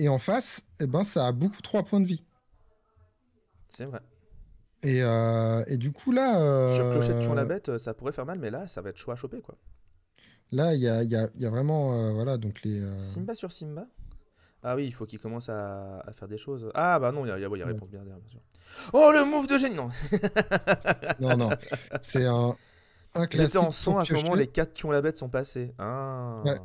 en face, eh ben, ça a beaucoup 3 points de vie. C'est vrai. Et du coup, là, Sur clocher de tuant la bête, ça pourrait faire mal, mais là, ça va être chaud à choper quoi. là, il y a vraiment, voilà, donc les. Simba sur Simba. Ah oui, il faut qu'il commence à faire des choses. Ah bah non, il y a Ouais. réponse bien derrière, bien sûr. Oh, le move de génie. Non. Non, non, c'est un J'étais en classique 100 pour à ce moment, piocher. les 4 tuons la bête sont passés. Ah. Ouais.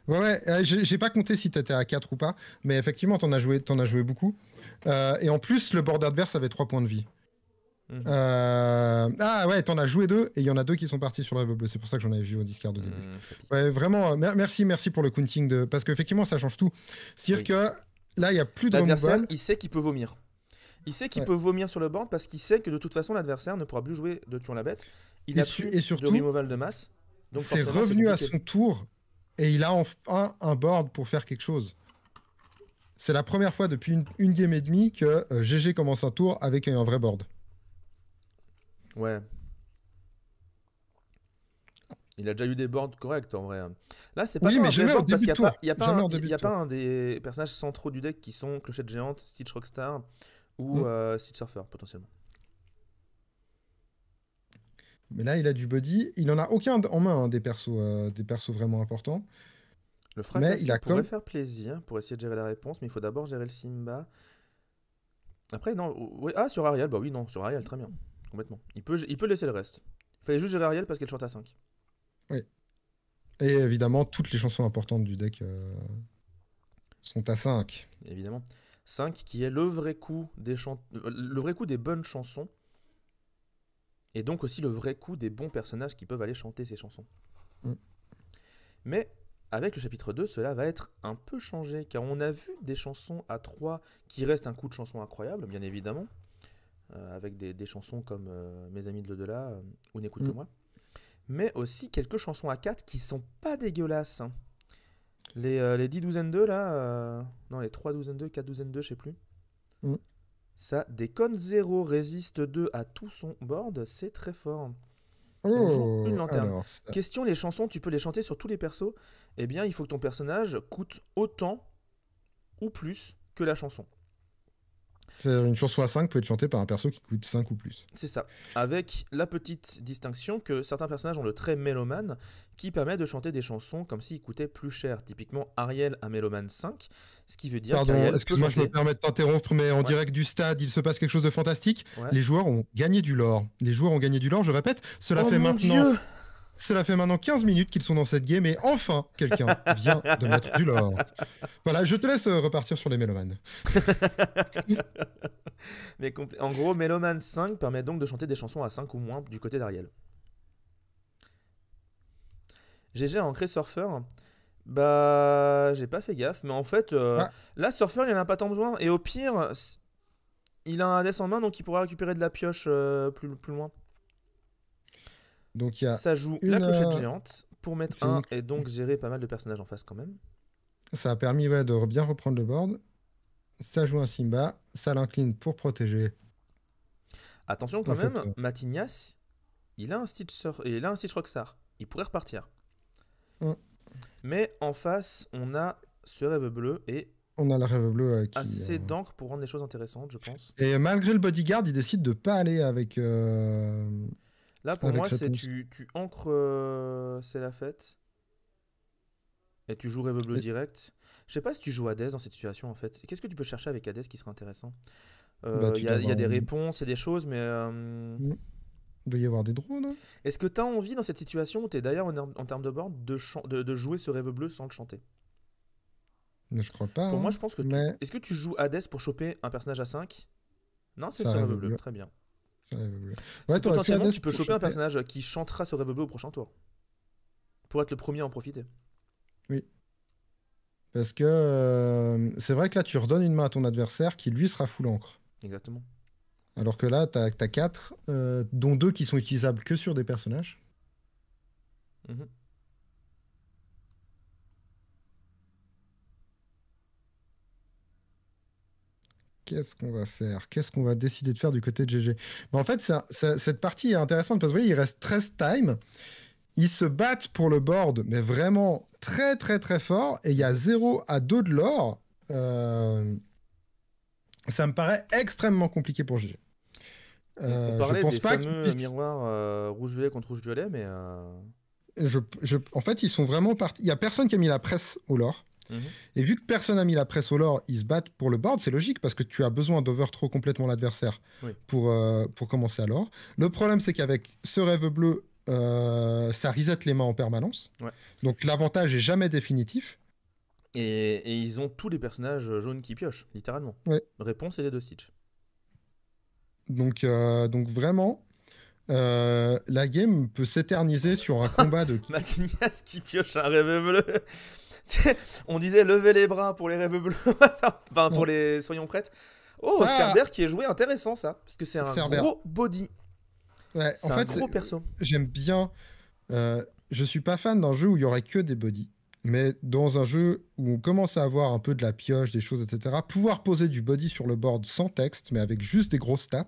Ouais, j'ai pas compté si t'étais à 4 ou pas, mais effectivement, t'en as joué beaucoup. Et en plus, le board adverse avait 3 points de vie. Mhm. Ah ouais, t'en as joué 2, et il y en a 2 qui sont partis sur le rêve bleu. C'est pour ça que j'en avais vu au Discord au début. Ça pique. Ouais, vraiment, merci pour le counting, parce qu'effectivement, ça change tout. C'est-à-dire que là, il y a plus de L'adversaire, removal. il sait qu'il peut vomir. Il sait qu'il Ouais. peut vomir sur le board parce qu'il sait que de toute façon, l'adversaire ne pourra plus jouer de tuant la bête. Il Et a su- plus et de surtout, removal de masse. Donc C'est forcément, revenu à compliqué. son tour, et il a enfin un board pour faire quelque chose. C'est la première fois depuis une game et demie que GG commence un tour avec un vrai board. Ouais. Il a déjà eu des boards corrects en vrai. Là, c'est pas Oui, tant mais un vrai jamais au board parce début qu'il de n'y a pas, tour. il y a pas, Jamais un, en début il y de a pas tour. un des personnages centraux du deck qui sont Clochette Géante, Stitch Rockstar ou Mm. Stitch Surfer potentiellement. Mais là, il a du body. Il en a aucun en main, hein, des persos vraiment importants. Le Mais il Fracassi a pourrait comme. faire plaisir pour essayer de gérer la réponse, mais il faut d'abord gérer le Simba. Après, non. Oui, ah, sur Ariel, bah oui, non, sur Ariel, très bien. Complètement. Il peut laisser le reste. Il fallait juste gérer Ariel parce qu'elle short à 5. Oui. Et évidemment, toutes les chansons importantes du deck. sont à 5. évidemment. 5 qui est le vrai coût le vrai coût des bonnes chansons, et donc aussi le vrai coût des bons personnages qui peuvent aller chanter ces chansons. Mm. Mais avec le chapitre 2, cela va être un peu changé, car on a vu des chansons à 3 qui restent un coût de chanson incroyable, bien évidemment, avec des chansons comme Mes amis de l'au-delà ou N'écoute que moi, mais aussi quelques chansons à 4 qui sont pas dégueulasses. Hein. Les 10 douzaines 2 là, non les 3 douzaines 2, 4 douzaines 2, je sais plus. Mm. Ça déconne 0, résiste 2 à tout son board, c'est très fort. On joue une Oh, lanterne. alors ça. Question, les chansons, tu peux les chanter sur tous les persos. Eh bien, il faut que ton personnage coûte autant ou plus que la chanson. C'est-à-dire une chanson à 5 peut être chantée par un perso qui coûte 5 ou plus. C'est ça. Avec la petite distinction que certains personnages ont le trait mélomane qui permet de chanter des chansons comme s'ils coûtaient plus cher. Typiquement, Ariel a mélomane 5, ce qui veut dire Pardon, qu'Ariel peut excuse-moi, je me chanter. permets de t'interrompre, mais en Ouais. direct du stade, il se passe quelque chose de fantastique. Ouais. Les joueurs ont gagné du lore. Les joueurs ont gagné du lore, je répète, Oh mon Dieu! Cela fait maintenant 15 minutes qu'ils sont dans cette game et enfin, quelqu'un vient de mettre du lore. Voilà, je te laisse repartir sur les mélomanes. Mais en gros, Mélomane 5 permet donc de chanter des chansons à 5 ou moins du côté d'Ariel. GG a ancré Surfer. Bah, j'ai pas fait gaffe, mais en fait, Ah. là, Surfer, il en a pas tant besoin. Et au pire, il a un Hades en main, donc il pourra récupérer de la pioche plus loin. Donc il y a Ça joue la clochette géante pour mettre 1 et donc gérer pas mal de personnages en face quand même. Ça a permis de bien reprendre le board. Ça joue un Simba, ça l'incline pour protéger. Attention quand En fait, même, Matignas, il a un Stitch Rockstar. Il pourrait repartir. Mais en face, on a ce rêve bleu et on a le rêve bleu qui... assez d'encre pour rendre les choses intéressantes, je pense. Et malgré le bodyguard, il décide de pas aller avec... Là, pour avec moi, c'est réponse. tu ancres C'est la fête. Et tu joues rêve bleu direct. Je sais pas si tu joues Hades dans cette situation, en fait. Qu'est-ce que tu peux chercher avec Hades qui serait intéressant? Il y a des réponses et des choses, mais... Il doit y avoir des drones. Hein. Est-ce que tu as envie dans cette situation où tu es d'ailleurs en termes de board de jouer ce rêve bleu sans le chanter? Je crois pas. Pour hein, moi, je pense que mais... Est-ce que tu joues Hades pour choper un personnage à 5? Non, c'est Ça ce rêve rêve bleu. bleu. Très bien. Ça rêve bleu. Parce que potentiellement, tu peux choper un personnage qui chantera ce rêve bleu au prochain tour. Pour être le premier à en profiter. Oui. Parce que c'est vrai que là, tu redonnes une main à ton adversaire qui, lui, sera full encre. Exactement. Alors que là, t'as 4, dont 2 qui sont utilisables que sur des personnages. Mhm. Qu'est-ce qu'on va faire? Qu'est-ce qu'on va décider de faire du côté de GG? Mais en fait, cette partie est intéressante parce que vous voyez, il reste 13 time. Ils se battent pour le board, mais vraiment très très très fort. Et il y a 0 à 2 de l'or. Ça me paraît extrêmement compliqué pour GG. On parlait je pense des pas fameux miroirs rouge-violet contre rouge-violet, mais... En fait, ils sont vraiment partis. Il n'y a personne qui a mis la presse au lore. Et vu que personne n'a mis la presse au lore, ils se battent pour le board, c'est logique parce que tu as besoin d'overthrow complètement l'adversaire pour commencer à l'or. Le problème, c'est qu'avec ce rêve bleu, ça reset les mains en permanence. Ouais. Donc l'avantage est jamais définitif. Et ils ont tous les personnages jaunes qui piochent, littéralement. Ouais. Réponse et les 2 Stitch. Donc vraiment, la game peut s'éterniser sur un combat de... Matignas qui pioche un rêve bleu. On disait lever les bras pour les rêves bleus. Enfin, pour les soyons prêtes. Oh, Cerber qui est joué, intéressant ça. Parce que c'est un gros body. Ouais, c'est un gros perso. J'aime bien. Je suis pas fan d'un jeu où il y aurait que des bodies. Mais dans un jeu où on commence à avoir un peu de la pioche, des choses, etc., pouvoir poser du body sur le board sans texte, mais avec juste des grosses stats,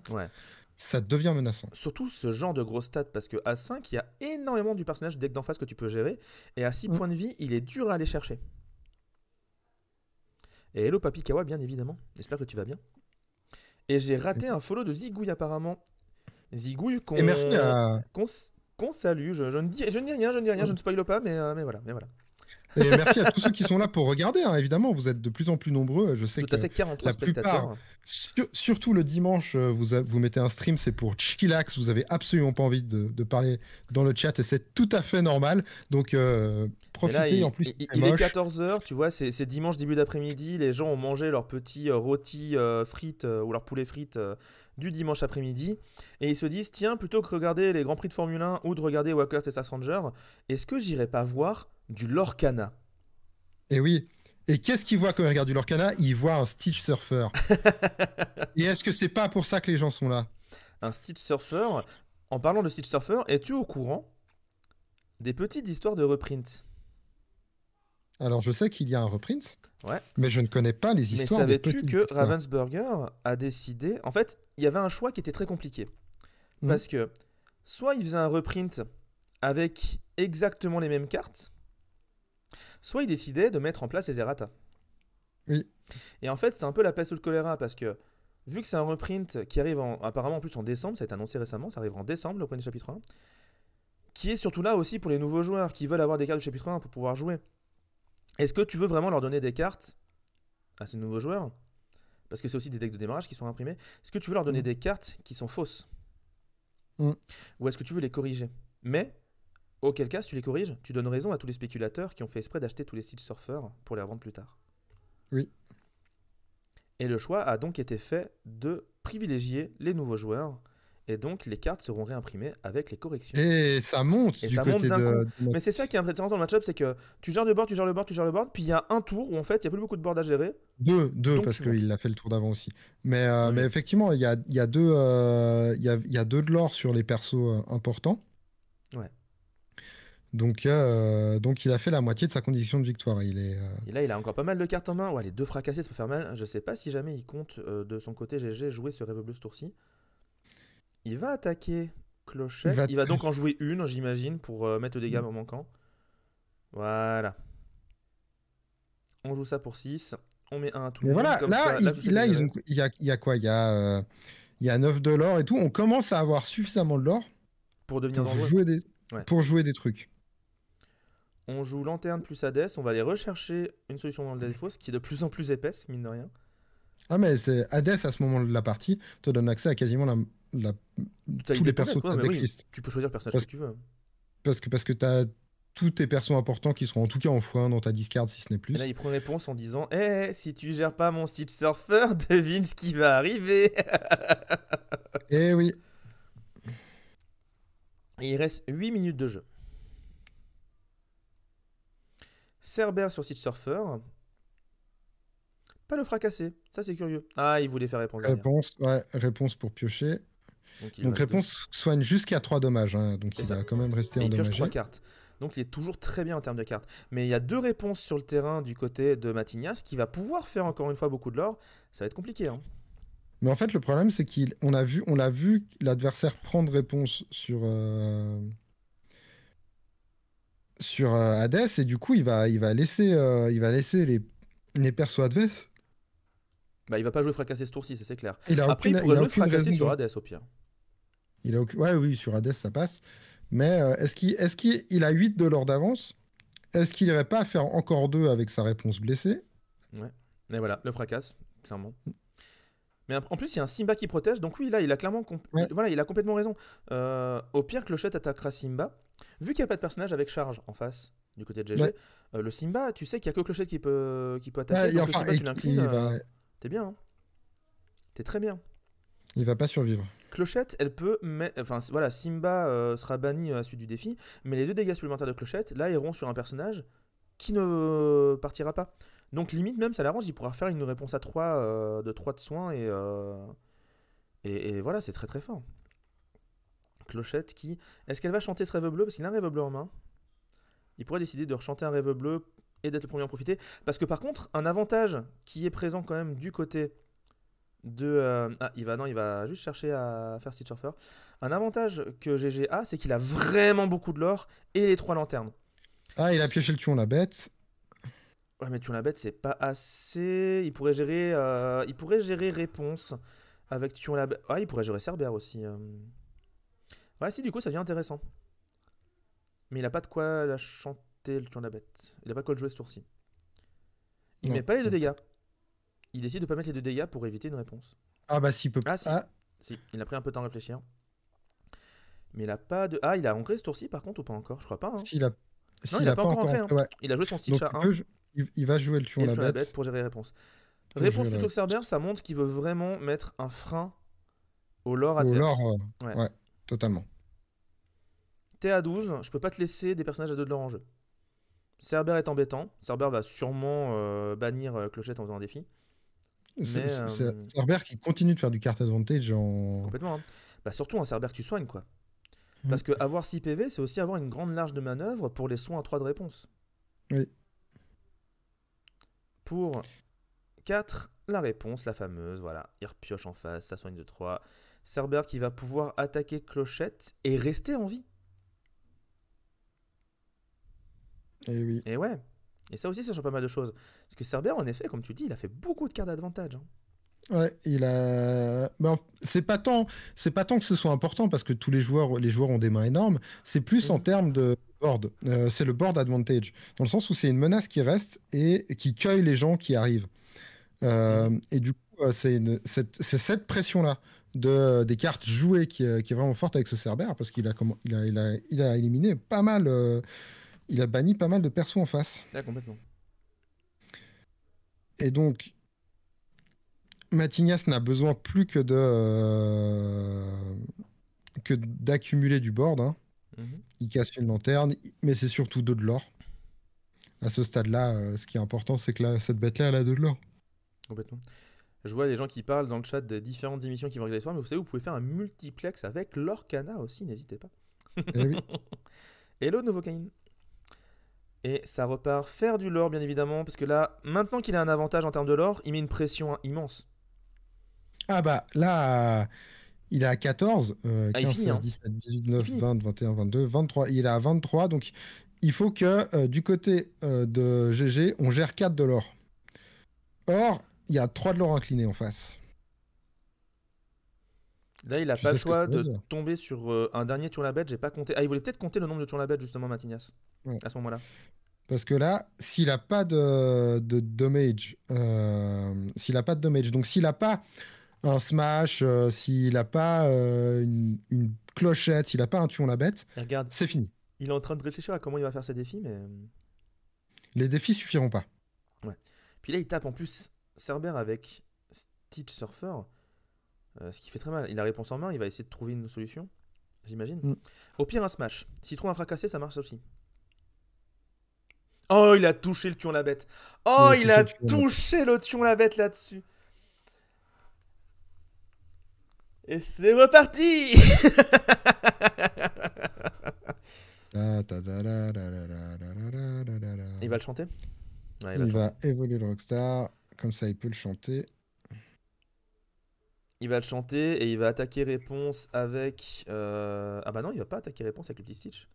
ça devient menaçant. Surtout ce genre de grosses stats, parce qu'à 5, il y a énormément du personnage deck d'en face que tu peux gérer, et à 6 points de vie, il est dur à aller chercher. Et hello Papi Kawa, bien évidemment, j'espère que tu vas bien. Et j'ai raté un follow de Zigouille apparemment. Zigouille qu'on salue, je ne dis rien, je ne spoil pas, mais voilà. Et merci à tous ceux qui sont là pour regarder, hein, évidemment, vous êtes de plus en plus nombreux. Je sais Tout que à fait, 43 la plupart, spectateurs. surtout le dimanche, vous mettez un stream, c'est pour chillax, vous avez absolument pas envie de parler dans le chat et c'est tout à fait normal. Donc Mais profitez, là, en plus c'est il est moche. 14h, tu vois, c'est dimanche début d'après-midi, les gens ont mangé leur petit rôti frites ou leur poulet frites du dimanche après-midi, et ils se disent, tiens, plutôt que regarder les Grands Prix de Formule 1 ou de regarder Walker Texas Ranger, est-ce que j'irais pas voir du Lorcana? Et oui. Et qu'est-ce qu'il voit quand il regarde du Lorcana? Il voit un Stitch Surfer. Et est-ce que c'est pas pour ça que les gens sont là? Un Stitch Surfer. En parlant de Stitch Surfer, es-tu au courant des petites histoires de reprint? Alors je sais qu'il y a un reprint, Ouais. mais je ne connais pas les Mais histoires des savais-tu petites que histoires. Ravensburger a décidé... En fait, il y avait un choix qui était très compliqué. Hmm. Parce que soit il faisait un reprint avec exactement les mêmes cartes, soit il décidait de mettre en place les errata. Oui. Et en fait, c'est un peu la peste ou le choléra parce que vu que c'est un reprint qui arrive apparemment en plus en décembre, ça a été annoncé récemment, ça arrivera en décembre le premier chapitre 1, qui est surtout là aussi pour les nouveaux joueurs qui veulent avoir des cartes du chapitre 1 pour pouvoir jouer. Est-ce que tu veux vraiment leur donner des cartes à ces nouveaux joueurs? Parce que c'est aussi des decks de démarrage qui sont imprimés. Est-ce que tu veux leur donner Hmm. des cartes qui sont fausses? Hmm. Ou est-ce que tu veux les corriger? Mais, auquel cas, si tu les corriges, tu donnes raison à tous les spéculateurs qui ont fait exprès d'acheter tous les Stitch Surfer pour les revendre plus tard. Oui. Et le choix a donc été fait de privilégier les nouveaux joueurs. Et donc, les cartes seront réimprimées avec les corrections. Et ça monte Et du ça monte côté d'un coup. de Mais c'est ça qui est intéressant dans le match-up, c'est que tu gères le board, tu gères le board, tu gères le board, puis il y a un tour où en fait, il n'y a plus beaucoup de board à gérer. deux Donc parce tu montes. qu'il a fait le tour d'avant aussi. Mais Oui. effectivement, il y a deux, il y a deux de l'or sur les persos importants. Ouais. Donc il a fait la moitié de sa condition de victoire. Il est, Et là, il a encore pas mal de cartes en main. Ouais, les deux fracassés, ça peut faire mal. Je sais pas si jamais il compte de son côté GG jouer ce Rêve Bleu ce tour-ci. Il va attaquer il Clochette. va Il va donc en jouer une, j'imagine, pour mettre le dégât en manquant. Voilà. On joue ça pour 6. On met un à tout Mais le monde. voilà, Comme là, ça, la Clochette est ils gérée. ont, il y a quoi? Il y a 9 de l'or et tout. On commence à avoir suffisamment de l'or Pour devenir pour dangereux. Ouais. jouer des trucs. On joue Lanterne plus Hades. On va aller rechercher une solution dans le Delphos qui est de plus en plus épaisse, mine de rien. Ah, mais c'est Hades à ce moment de la partie te donne accès à quasiment tous Totalité les de ton persos deck, de ouais, ta mais oui. decklist. Tu peux choisir le personnage Parce, que tu veux. parce que tu as tous tes persos importants qui seront en tout cas en x1 dans ta discard si ce n'est Et là, plus. il prend réponse en disant si tu gères pas mon Stitch Surfer, devine ce qui va arriver. Et oui, Et il reste 8 minutes de jeu. Cerber sur Stitch Surfer. Pas le fracasser, ça c'est curieux. Ah, il voulait faire réponse derrière. réponse pour piocher. Donc, Donc réponse soigne jusqu'à 3 dommages. Hein, donc C'est il ça. va quand même rester Et il pioche endommagé. 3 cartes. Donc il est toujours très bien en termes de cartes. Mais il y a 2 réponses sur le terrain du côté de Matignas qui va pouvoir faire encore une fois beaucoup de l'or. Ça va être compliqué. Hein. Mais en fait, le problème, c'est on l'a vu l'adversaire prendre réponse sur Hades, et du coup, il va laisser les persos adverses. Bah, il va pas jouer fracasser ce tour-ci, c'est clair. Il a Après, il aucune, pourrait il a jouer aucune fracasser raison sur de. Hades au pire. Ouais, oui, sur Hades, ça passe. Mais est-ce qu'il a 8 de l'or d'avance? Est-ce qu'il irait pas faire encore 2 avec sa réponse blessée? Ouais. Mais voilà, le fracasse, clairement. Mais en plus, il y a un Simba qui protège, donc oui, là, il a clairement, Ouais. voilà, il a complètement raison. Au pire, Clochette attaquera Simba. Vu qu'il n'y a pas de personnage avec charge en face du côté de GG, Ouais. le Simba, tu sais qu'il n'y a que Clochette qui peut attaquer. Ouais, Donc enfin, le Simba, tu l'inclines, t'es bien. Hein. T'es très bien. il va pas survivre. Clochette, elle peut mettre. Enfin, voilà, Simba sera banni à la suite du défi, mais les 2 dégâts supplémentaires de Clochette, là, iront sur un personnage qui ne partira pas. Donc, limite, même, ça l'arrange, il pourra faire une réponse à 3 de 3 de soins et voilà, c'est très très fort. Clochette qui. Est-ce qu'elle va chanter ce rêve bleu? Parce qu'il a un rêve bleu en main. Il pourrait décider de rechanter un rêve bleu et d'être le premier à en profiter. Parce que par contre, un avantage qui est présent quand même du côté de. Il va juste chercher à faire Stitch Surfer. Un avantage que GG a, c'est qu'il a vraiment beaucoup de l'or et les 3 lanternes. Ah, il a pioché le tuon, la bête. Ouais, mais tu la bête, c'est pas assez. Il pourrait gérer réponse avec Tuon la bête. Ah, il pourrait gérer Cerber aussi. Ouais, si, du coup, ça devient intéressant. Mais il a pas de quoi la chanter. le turn la bête. Il a pas call joué ce tour-ci. Il Non. met pas les 2 dégâts. Il décide de pas mettre les 2 dégâts pour éviter une réponse. Ah bah s'il peut Ah si. Ah, Si, il a pris un peu de temps à réfléchir. Mais il a pas de. Ah, il a ancré ce tour-ci par contre ou pas encore? Je crois pas. Hein. s'il a... Non, s'il il a a pas pas encore encore ancré. entré, Hein. ouais. Il a joué son stitch Donc à 1 il va jouer le et tuon le la tuon la bête. bête pour gérer les réponses. Pour Réponse gérer la plutôt que Cerber, ça montre qu'il veut vraiment mettre un frein au lore Au adverse. lore, Ouais. ouais, totalement. T'es à 12, je peux pas te laisser des personnages à 2 de lore en jeu. Cerber est embêtant. Cerber va sûrement bannir Clochette en faisant un défi. C'est Mais, Cerber qui continue de faire du card advantage en... Complètement. Hein. Bah, surtout un Cerber que tu soignes, quoi. Mm. Parce que avoir 6 PV, c'est aussi avoir une grande large de manœuvre pour les soins à 3 de réponse. Oui. Pour 4, la réponse, la fameuse, voilà. Il repioche en face, ça soigne de 3. Cerber qui va pouvoir attaquer Clochette et rester en vie. Et oui. Et ouais. Et ça aussi, ça change pas mal de choses. Parce que Cerber, en effet, comme tu dis, il a fait beaucoup de cartes d'avantage. Hein. Ouais, il a. Ben, c'est pas tant que ce soit important parce que tous les joueurs ont des mains énormes. C'est plus en termes de board. C'est le board advantage, dans le sens où c'est une menace qui reste et qui cueille les gens qui arrivent. Et du coup, c'est cette pression-là des cartes jouées qui est vraiment forte avec ce Cerber parce qu'il a éliminé pas mal. Il a banni pas mal de persos en face. Là, complètement. Et donc, Matignas n'a besoin plus que d'accumuler du board. Hein. Il casse une lanterne, mais c'est surtout 2 de l'or. À ce stade-là, ce qui est important, c'est que cette bête-là, elle a 2 de l'or. Complètement. Je vois des gens qui parlent dans le chat de différentes émissions qui vont regarder les soirs, mais vous savez, vous pouvez faire un multiplex avec l'Orcana aussi, n'hésitez pas. Eh oui. Hello Novocaine. Et ça repart faire du lore, bien évidemment, parce que là, maintenant qu'il a un avantage en termes de lore, il met une pression immense. Ah bah, là, il est à 14, 15, 16, 17, 18, 19, 20, 21, 22, 23. Il est à 23, donc il faut que du côté de GG, on gère 4 de l'or. Or, il y a 3 de l'or inclinés en face. Là, il n'a pas le choix de tomber sur un dernier tour la bête. J'ai pas compté. Ah, il voulait peut-être compter le nombre de tours la bête, justement, Matignas, à ce moment-là. Parce que là, s'il n'a pas de damage, donc s'il n'a pas un smash, s'il n'a pas une clochette, s'il n'a pas un tuon la bête, c'est fini. Il est en train de réfléchir à comment il va faire ses défis, mais... Les défis suffiront pas. Ouais. Puis là, il tape en plus Cerber avec Stitch Surfer, ce qui fait très mal. Il a réponse en main, il va essayer de trouver une solution, j'imagine. Au pire, un smash. S'il trouve un fracassé, ça marche aussi. Oh, il a touché le tuon la bête. Oh, il a touché le tuon la bête là-dessus. Et c'est reparti. Il va le chanter. Ouais, il va évoluer le Rockstar. Comme ça, il peut le chanter. Il va le chanter et il va attaquer réponse avec... Ah bah non, il va pas attaquer réponse avec le petit Stitch.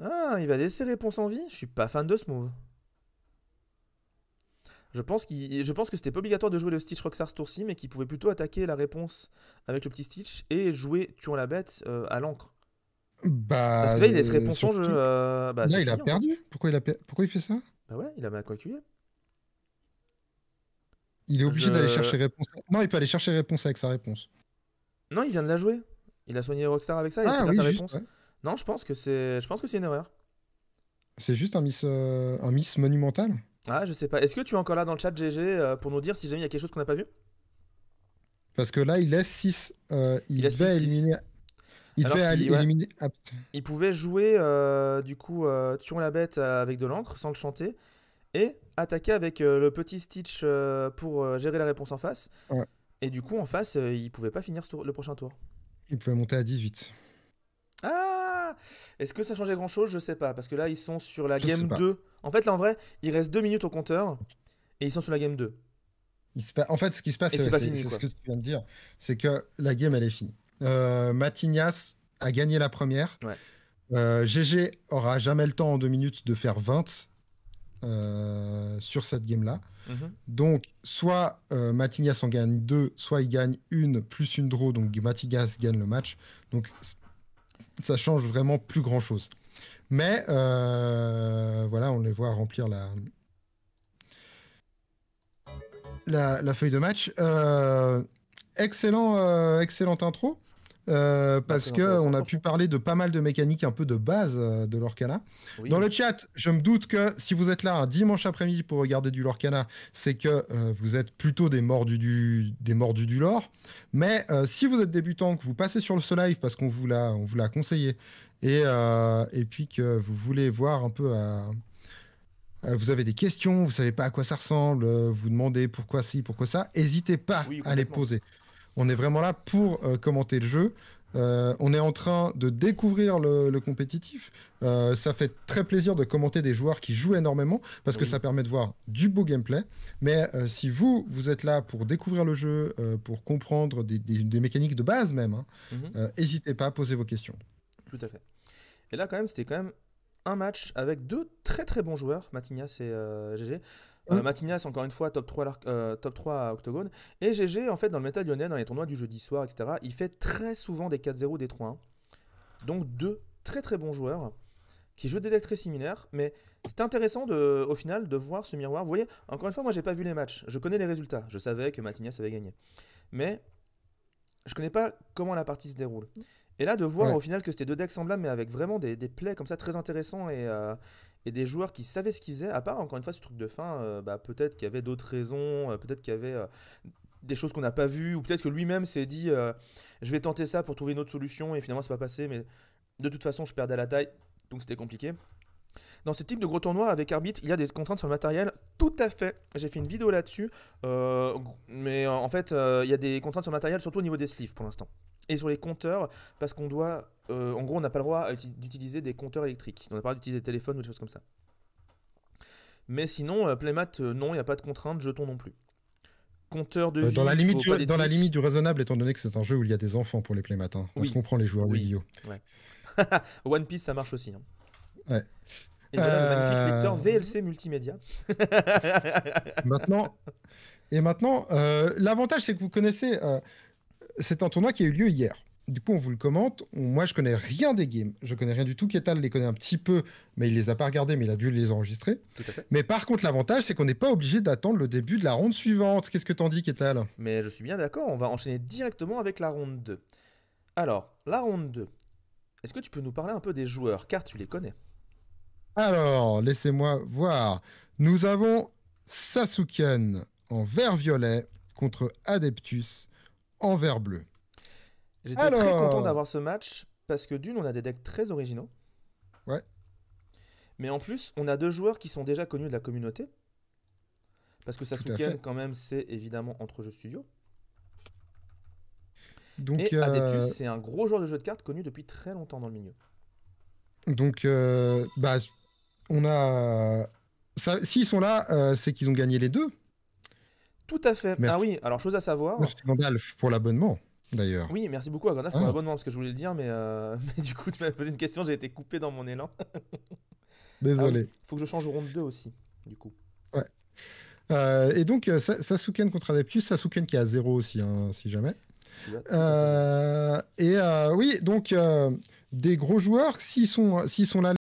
Ah, il va laisser réponse en vie. Je suis pas fan de ce move. Je pense que c'était pas obligatoire de jouer le Stitch Rockstar ce tour-ci, mais qu'il pouvait plutôt attaquer la réponse avec le petit Stitch et jouer tuant la bête à l'encre. Bah, parce que là, il laisse réponse en jeu. Là, il a perdu. En fait. Pourquoi il fait ça? Bah ouais, il a mal calculé. Il est obligé d'aller chercher réponse. Non, il peut aller chercher réponse avec sa réponse. Non, il vient de la jouer. Il a soigné Rockstar avec ça. Il a sa réponse. Ouais. Non, je pense que c'est une erreur. C'est juste un miss monumental. Ah, je sais pas. Est-ce que tu es encore là dans le chat GG pour nous dire si jamais il y a quelque chose qu'on n'a pas vu? Parce que là, il laisse 6. Il devait éliminer. Éliminer. Il pouvait jouer du coup tuons la bête avec de l'encre sans le chanter et attaquer avec le petit Stitch pour gérer la réponse en face. Ouais. Et du coup, en face, il pouvait pas finir le prochain tour. Il pouvait monter à 18. Ah! Est-ce que ça changeait grand chose? Je sais pas. Parce que là, ils sont sur la game 2. En fait, là, en vrai, il reste 2 minutes au compteur. Et ils sont sur la game 2. En fait, ce qui se passe, c'est ce que tu viens de dire. C'est que la game, elle est finie. Matignas a gagné la première. Ouais. GG aura jamais le temps en 2 minutes de faire 20 sur cette game-là. Donc, soit Matignas en gagne 2, soit il gagne 1 plus une draw. Donc, Matignas gagne le match. Donc, ça change vraiment plus grand-chose. Mais voilà, on les voit remplir la feuille de match. Excellente intro. Parce très que intéressant, on a pu franchement. parler de pas mal de mécaniques un peu de base de Lorcana. Oui, Dans le chat, je me doute que si vous êtes là un dimanche après-midi pour regarder du Lorcana, c'est que vous êtes plutôt des mordus du lore. Mais si vous êtes débutant, que vous passez sur ce live parce qu'on vous l'a conseillé, et puis que vous voulez voir un peu vous avez des questions, vous savez pas à quoi ça ressemble, vous demandez pourquoi ci, pourquoi ça, n'hésitez pas oui, à les complètement. poser. On est vraiment là pour commenter le jeu. On est en train de découvrir le compétitif. Ça fait très plaisir de commenter des joueurs qui jouent énormément parce que Oui. ça permet de voir du beau gameplay. Mais si vous êtes là pour découvrir le jeu, pour comprendre des mécaniques de base même, hein, Mhm. n'hésitez pas à poser vos questions. Tout à fait. Et là, quand même, c'était quand même un match avec deux très très bons joueurs, Matignas et GG. Mm. Matignas, encore une fois, top 3 à Octogone. Et GG, en fait, dans le métal lyonnais, dans les tournois du jeudi soir, etc., il fait très souvent des 4-0, des 3-1. Donc deux très très bons joueurs qui jouent des decks très similaires. Mais c'est intéressant au final de voir ce miroir. Vous voyez, encore une fois, moi j'ai pas vu les matchs. Je connais les résultats. Je savais que Matignas avait gagné. Mais je connais pas comment la partie se déroule. Et là, de voir Ouais. au final que c'était deux decks semblables, mais avec vraiment des plays comme ça très intéressants et des joueurs qui savaient ce qu'ils faisaient, à part encore une fois ce truc de fin, bah, peut-être qu'il y avait d'autres raisons, peut-être qu'il y avait des choses qu'on n'a pas vues, ou peut-être que lui-même s'est dit je vais tenter ça pour trouver une autre solution, et finalement c'est pas passé, mais de toute façon je perdais à la taille, donc c'était compliqué. Dans ce type de gros tournoi avec arbitre, il y a des contraintes sur le matériel. Tout à fait. J'ai fait une vidéo là-dessus. Mais en fait, il y a des contraintes sur le matériel, surtout au niveau des sleeves pour l'instant. Et sur les compteurs, parce qu'on doit. En gros, on n'a pas le droit d'utiliser des compteurs électriques. On n'a pas le droit d'utiliser des téléphones ou des choses comme ça. Mais sinon, Playmat, non, il n'y a pas de contraintes. Jetons non plus. Compteur de Dans vie, la il limite faut pas dans la limite d'éthique. du raisonnable, étant donné que c'est un jeu où il y a des enfants pour les playmatins. On se Oui, comprend les joueurs de oui, Yu-Gi-Oh! ouais. One Piece, ça marche aussi, hein. Ouais. Et voilà le magnifique lecteur Euh, VLC multimédia. Maintenant, l'avantage, c'est que vous connaissez. C'est un tournoi qui a eu lieu hier. Du coup, on vous le commente. Moi, je connais rien des games. Je connais rien du tout. Ketal les connaît un petit peu, mais il les a pas regardés, mais il a dû les enregistrer. Tout à fait. Mais par contre, l'avantage, c'est qu'on n'est pas obligé d'attendre le début de la ronde suivante. Qu'est-ce que t'en dis, Ketal? Mais je suis bien d'accord, on va enchaîner directement avec la ronde 2. Alors, la ronde 2. Est-ce que tu peux nous parler un peu des joueurs, car tu les connais? Alors, laissez-moi voir. Nous avons Sasuken en vert violet contre Adeptus en vert bleu. J'étais très content Alors, d'avoir ce match, parce que d'une, on a des decks très originaux, ouais, mais en plus, on a deux joueurs qui sont déjà connus de la communauté, parce que tout à Sasuken, fait. quand même, c'est évidemment entre jeux studio, Donc, et Adeptus, c'est un gros joueur de jeu de cartes connu depuis très longtemps dans le milieu. bah, on a. S'ils sont là, c'est qu'ils ont gagné les deux. Tout à fait. Ah Merci, oui, alors chose à savoir. merci Gandalf pour l'abonnement, d'ailleurs. Oui, merci beaucoup à Gandalf pour Hein, l'abonnement, parce que je voulais le dire, mais, mais du coup, tu m'as posé une question, j'ai été coupé dans mon élan. Ah oui, désolé. faut que je change au ronde 2 aussi, du coup. Ouais. Et donc, Sasuken contre Adeptus, Sasuken qui est à 0 aussi, hein, si jamais. Tu as tout à fait raison. Oui, donc, des gros joueurs, s'ils sont là.